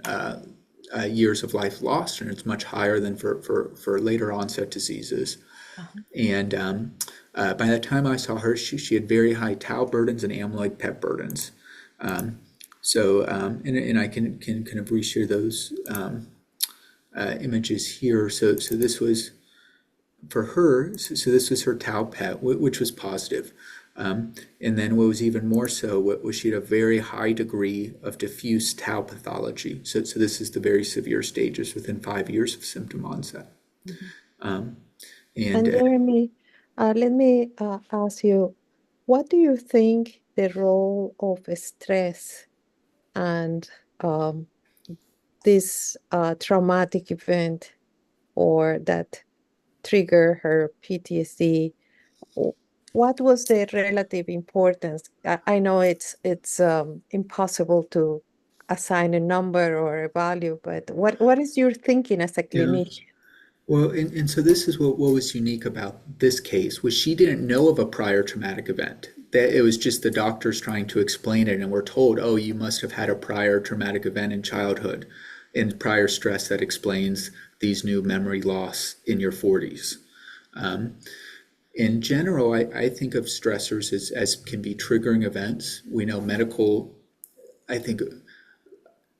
years of life lost, and it's much higher than for later onset diseases. And by the time I saw her, she had very high tau burdens and amyloid PET burdens. And I can kind of reshare those images here. So this was for her. So this was her tau PET, which was positive. And then what was even more so was she had a very high degree of diffuse tau pathology. So this is the very severe stages within 5 years of symptom onset. Um, And and Jeremy, let me ask you, what do you think the role of stress and this traumatic event or that trigger her PTSD? What was the relative importance? I know it's impossible to assign a number or a value, but what is your thinking as a yeah. clinician? Well, and so this is what was unique about this case was she didn't know of a prior traumatic event. That it was just the doctors trying to explain it, and we're told, oh, you must have had a prior traumatic event in childhood and prior stress that explains these new memory loss in your 40s. In general, I think of stressors as can be triggering events. We know I think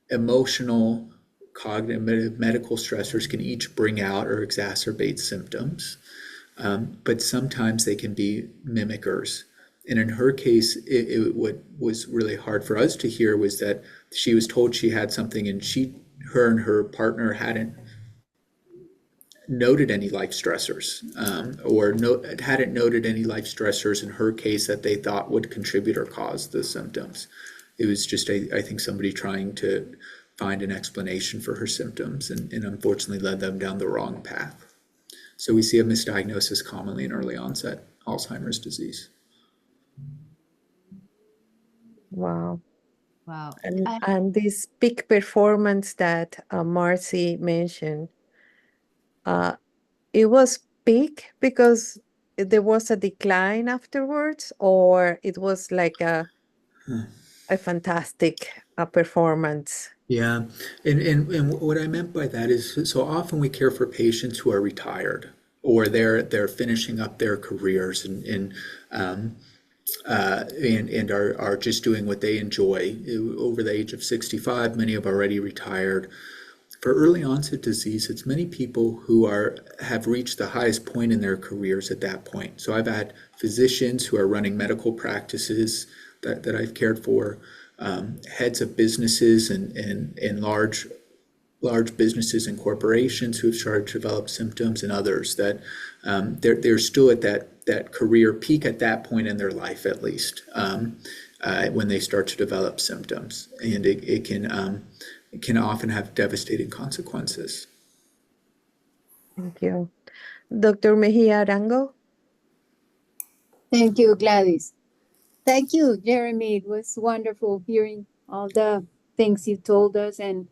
emotional, cognitive, medical stressors can each bring out or exacerbate symptoms, but sometimes they can be mimickers. And in her case, what was really hard for us to hear was that she was told she had something, and her and her partner hadn't noted any life stressors, hadn't noted any life stressors in her case that they thought would contribute or cause the symptoms. It was just, I think, somebody trying to find an explanation for her symptoms and unfortunately led them down the wrong path. So we see a misdiagnosis commonly in early onset Alzheimer's disease. Wow. Wow. And this peak performance that Marcy mentioned, it was peak because there was a decline afterwards, or it was like a fantastic performance? Yeah, and what I meant by that is so often we care for patients who are retired or they're finishing up their careers and are just doing what they enjoy. Over the age of 65, many have already retired. For early onset disease, it's many people who have reached the highest point in their careers at that point. So I've had physicians who are running medical practices that I've cared for, heads of businesses and large businesses and corporations who have started to develop symptoms, and others that they're still at that career peak at that point in their life, at least, when they start to develop symptoms, and it can often have devastating consequences. Thank you. Dr. Mejia Arango? Thank you, Gladys. Thank you, Jeremy. It was wonderful hearing all the things you told us and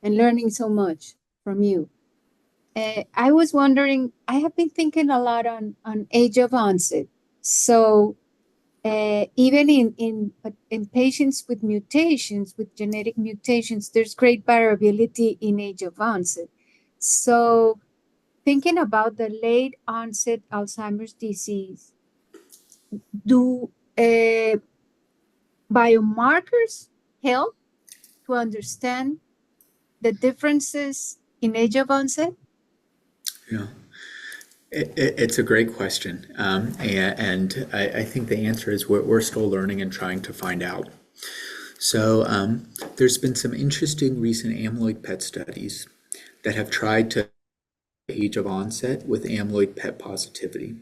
learning so much from you. I was wondering, I have been thinking a lot on age of onset. So even in patients with mutations, with genetic mutations, there's great variability in age of onset. So thinking about the late onset Alzheimer's disease, do biomarkers help to understand the differences in age of onset? Yeah. It's a great question, and I think the answer is we're still learning and trying to find out. So there's been some interesting recent amyloid PET studies that have tried to age of onset with amyloid PET positivity.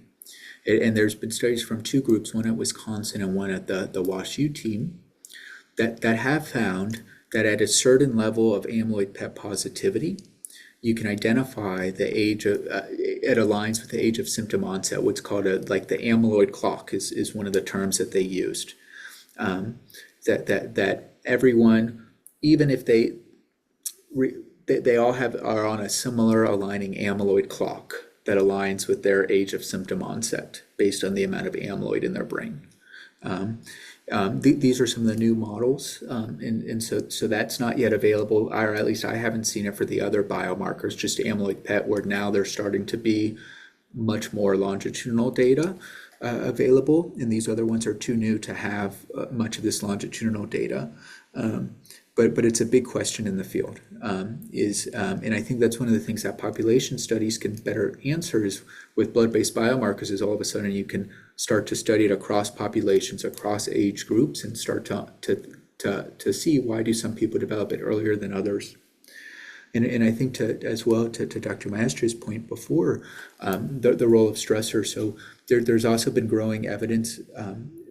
And there's been studies from two groups, one at Wisconsin and one at the WashU team, that have found that at a certain level of amyloid PET positivity, you can identify the age of, it aligns with the age of symptom onset, what's called like the amyloid clock is one of the terms that they used. That everyone, even if they all are on a similar aligning amyloid clock that aligns with their age of symptom onset based on the amount of amyloid in their brain. These are some of the new models, and so that's not yet available, or at least I haven't seen it for the other biomarkers, just amyloid PET, where now they're starting to be much more longitudinal data available, and these other ones are too new to have much of this longitudinal data. but it's a big question in the field. And I think that's one of the things that population studies can better answer is with blood-based biomarkers is all of a sudden you can start to study it across populations, across age groups, and start to see why do some people develop it earlier than others. And I think as well to Dr. Maestra's point before, the role of stressor. So there's also been growing evidence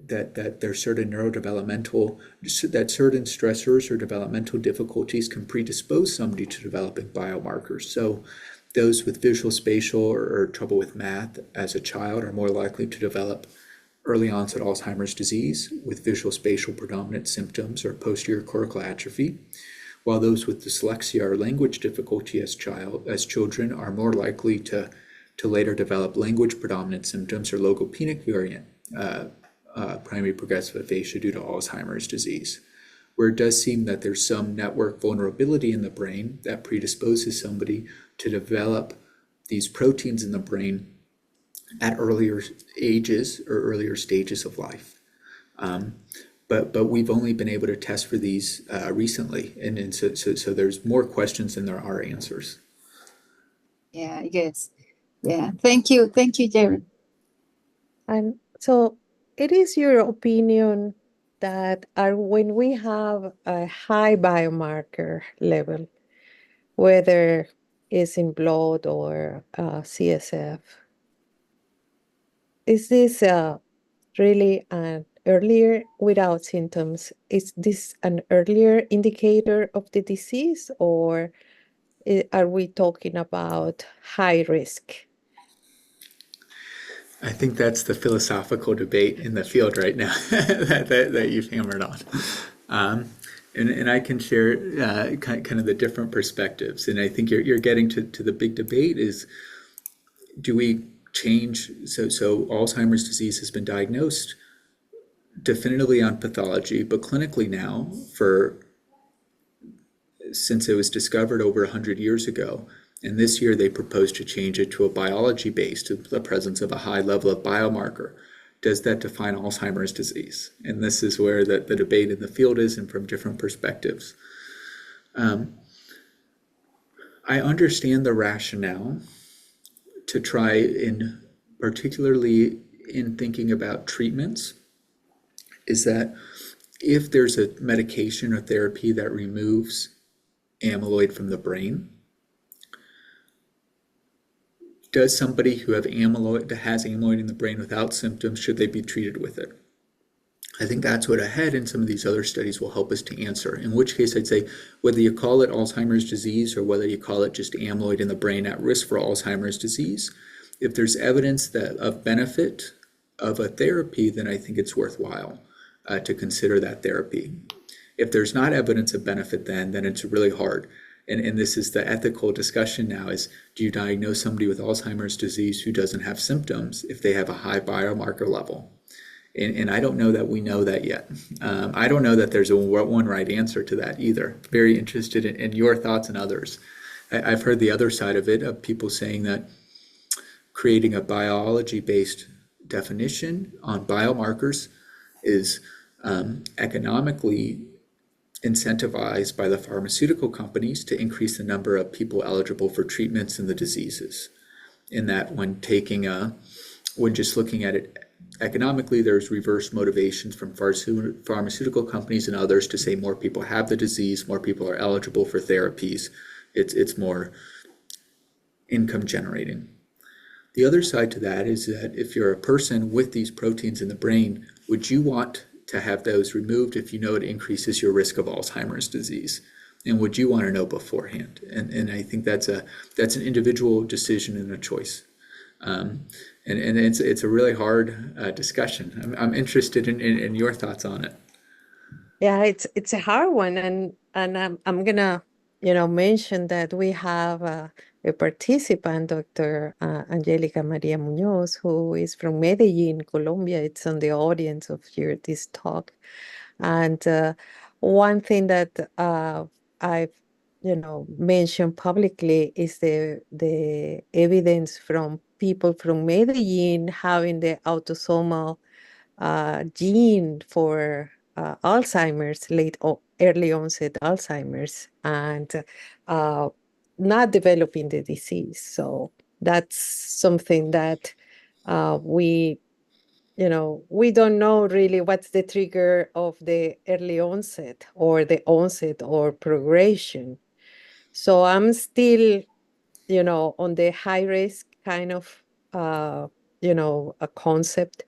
that there's certain that certain stressors or developmental difficulties can predispose somebody to developing biomarkers. So those with visual spatial or trouble with math as a child are more likely to develop early onset Alzheimer's disease with visual spatial predominant symptoms or posterior cortical atrophy, while those with dyslexia or language difficulty as children are more likely to later develop language predominant symptoms or logopenic variant primary progressive aphasia due to Alzheimer's disease, where it does seem that there's some network vulnerability in the brain that predisposes somebody to develop these proteins in the brain at earlier ages or earlier stages of life. But we've only been able to test for these recently, and so there's more questions than there are answers. Yeah, I guess. Yeah, thank you, Jerry. And so it is your opinion that when we have a high biomarker level, whether it's in blood or CSF, is this really an earlier without symptoms? Is this an earlier indicator of the disease, or are we talking about high risk? I think that's the philosophical debate in the field right now that you've hammered on. And I can share kind of the different perspectives. And I think you're getting to the big debate is, do we change? So Alzheimer's disease has been diagnosed definitively on pathology, but clinically now, since it was discovered over 100 years ago, and this year they proposed to change it to a biology-based, to the presence of a high level of biomarker. Does that define Alzheimer's disease? And this is where the debate in the field is, and from different perspectives. I understand the rationale to try particularly in thinking about treatments, is that if there's a medication or therapy that removes amyloid from the brain, does somebody who has amyloid in the brain without symptoms, should they be treated with it? I think that's what AHEAD and some of these other studies will help us to answer. In which case I'd say, whether you call it Alzheimer's disease or whether you call it just amyloid in the brain at risk for Alzheimer's disease, if there's evidence of benefit of a therapy, then I think it's worthwhile to consider that therapy. If there's not evidence of benefit, then it's really hard. And this is the ethical discussion now, is do you diagnose somebody with Alzheimer's disease who doesn't have symptoms if they have a high biomarker level? And I don't know that we know that yet. I don't know that there's one right answer to that either. Very interested in your thoughts and others. I've heard the other side of it, of people saying that creating a biology-based definition on biomarkers is economically incentivized by the pharmaceutical companies to increase the number of people eligible for treatments in the diseases. In that when just looking at it economically, there's reverse motivations from pharmaceutical companies and others to say more people have the disease, more people are eligible for therapies. It's more income generating. The other side to that is that if you're a person with these proteins in the brain, would you want to have those removed if you know it increases your risk of Alzheimer's disease? And would you want to know beforehand? And I think that's an individual decision and a choice. And it's a really hard discussion. I'm interested in your thoughts on it. Yeah, it's a hard one, and I'm gonna mention that we have a participant, Dr. Angelica Maria Munoz, who is from Medellin, Colombia. It's on the audience of this talk, and one thing that I've mentioned publicly is the evidence from people from Medellin having the autosomal gene for Alzheimer's, late early onset Alzheimer's and not developing the disease. So that's something that we don't know really what's the trigger of the early onset or the onset or progression. So I'm still, on the high risk kind of, a concept.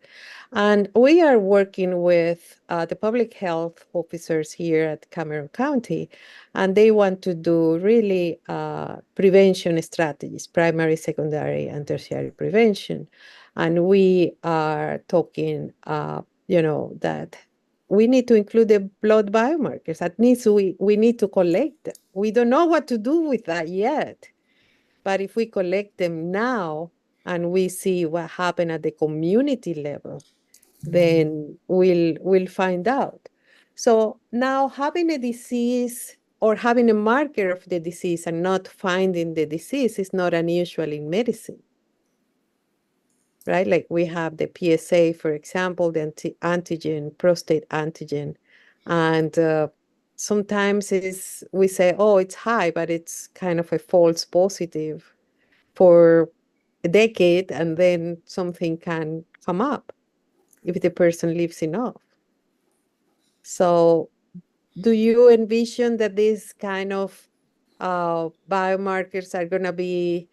And we are working with the public health officers here at Cameron County, and they want to do really prevention strategies, primary, secondary, and tertiary prevention. And we are talking, that we need to include the blood biomarkers. At least we need to collect them. We don't know what to do with that yet. But if we collect them now and we see what happened at the community level, then we'll find out. So now having a disease or having a marker of the disease and not finding the disease is not unusual in medicine, right? Like we have the PSA, for example, the antigen, prostate antigen, and sometimes we say, oh, it's high, but it's kind of a false positive for a decade, and then something can come up if the person lives enough. So do you envision that these kind of biomarkers are going to be,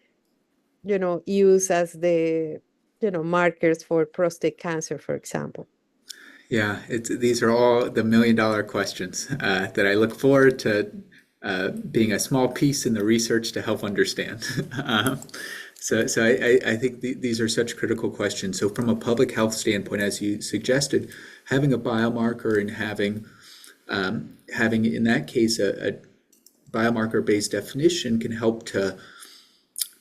used as the, markers for prostate cancer, for example? Yeah, these are all the million-dollar questions that I look forward to being a small piece in the research to help understand. So I think these are such critical questions. So from a public health standpoint, as you suggested, having a biomarker and having in that case a biomarker-based definition can help to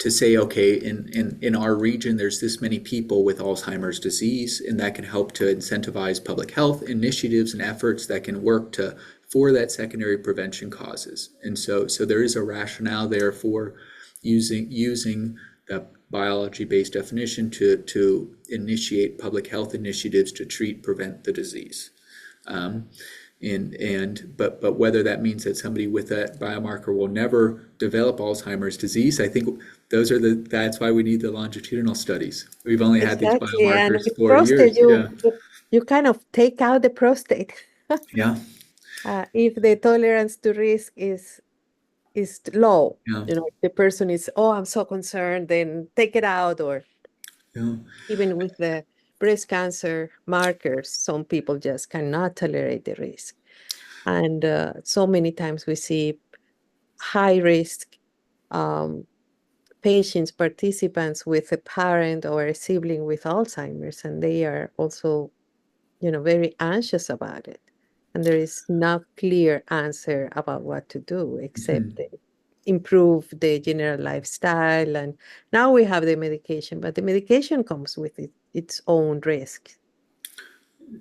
say, okay, in our region, there's this many people with Alzheimer's disease, and that can help to incentivize public health initiatives and efforts that can work for that secondary prevention causes. And so there is a rationale there for using the biology-based definition to initiate public health initiatives to prevent the disease. But whether that means that somebody with that biomarker will never develop Alzheimer's disease, I think that's why we need the longitudinal studies. We've only had these Exactly. And biomarkers with for prostate, years. Yeah. you kind of take out the prostate. Yeah. If the tolerance to risk is low, Yeah. if the person is, oh, I'm so concerned, then take it out. Or Yeah. even with the breast cancer markers, some people just cannot tolerate the risk. And so many times we see high risk patients, participants with a parent or a sibling with Alzheimer's, and they are also, very anxious about it. And there is no clear answer about what to do except improve the general lifestyle. And now we have the medication, but the medication comes with its own risks.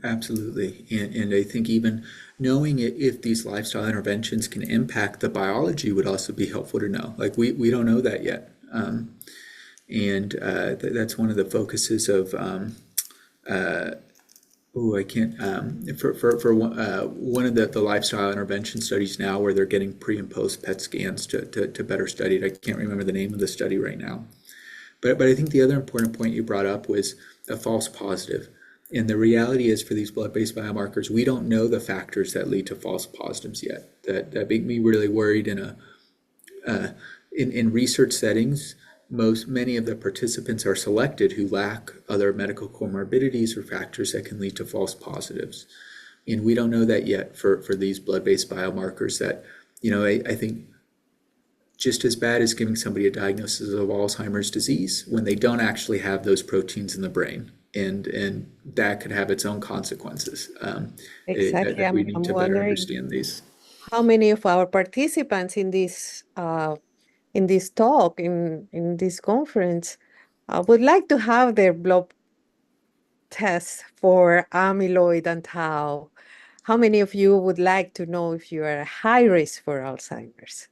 Absolutely. And I think even knowing if these lifestyle interventions can impact the biology would also be helpful to know. Like we don't know that yet. And that's one of the focuses of I can't for one of the lifestyle intervention studies now where they're getting pre and post PET scans to better study it. I can't remember the name of the study right now. But I think the other important point you brought up was a false positive. And the reality is for these blood-based biomarkers, we don't know the factors that lead to false positives yet. That make me really worried in research settings. Many of the participants are selected who lack other medical comorbidities or factors that can lead to false positives. And we don't know that yet for these blood-based biomarkers that, I think just as bad as giving somebody a diagnosis of Alzheimer's disease when they don't actually have those proteins in the brain. And that could have its own consequences. Exactly. We need I'm to better wondering understand these. how many of our participants in this talk, in this conference, would like to have their blood tests for amyloid and tau. How many of you would like to know if you are a high risk for Alzheimer's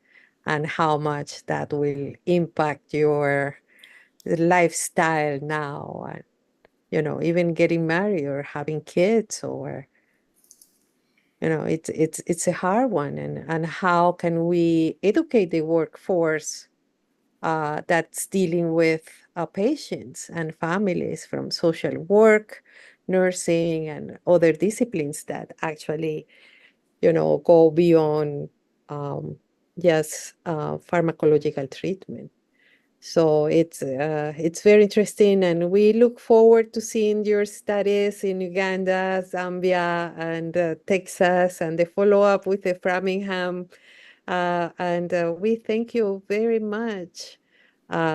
and how much that will impact your lifestyle now, and even getting married or having kids, or it's a hard one, and how can we educate the workforce that's dealing with patients and families from social work, nursing, and other disciplines that actually, go beyond just pharmacological treatment. So it's very interesting, and we look forward to seeing your studies in Uganda, Zambia, and Texas, and the follow-up with the Framingham. And we thank you very much.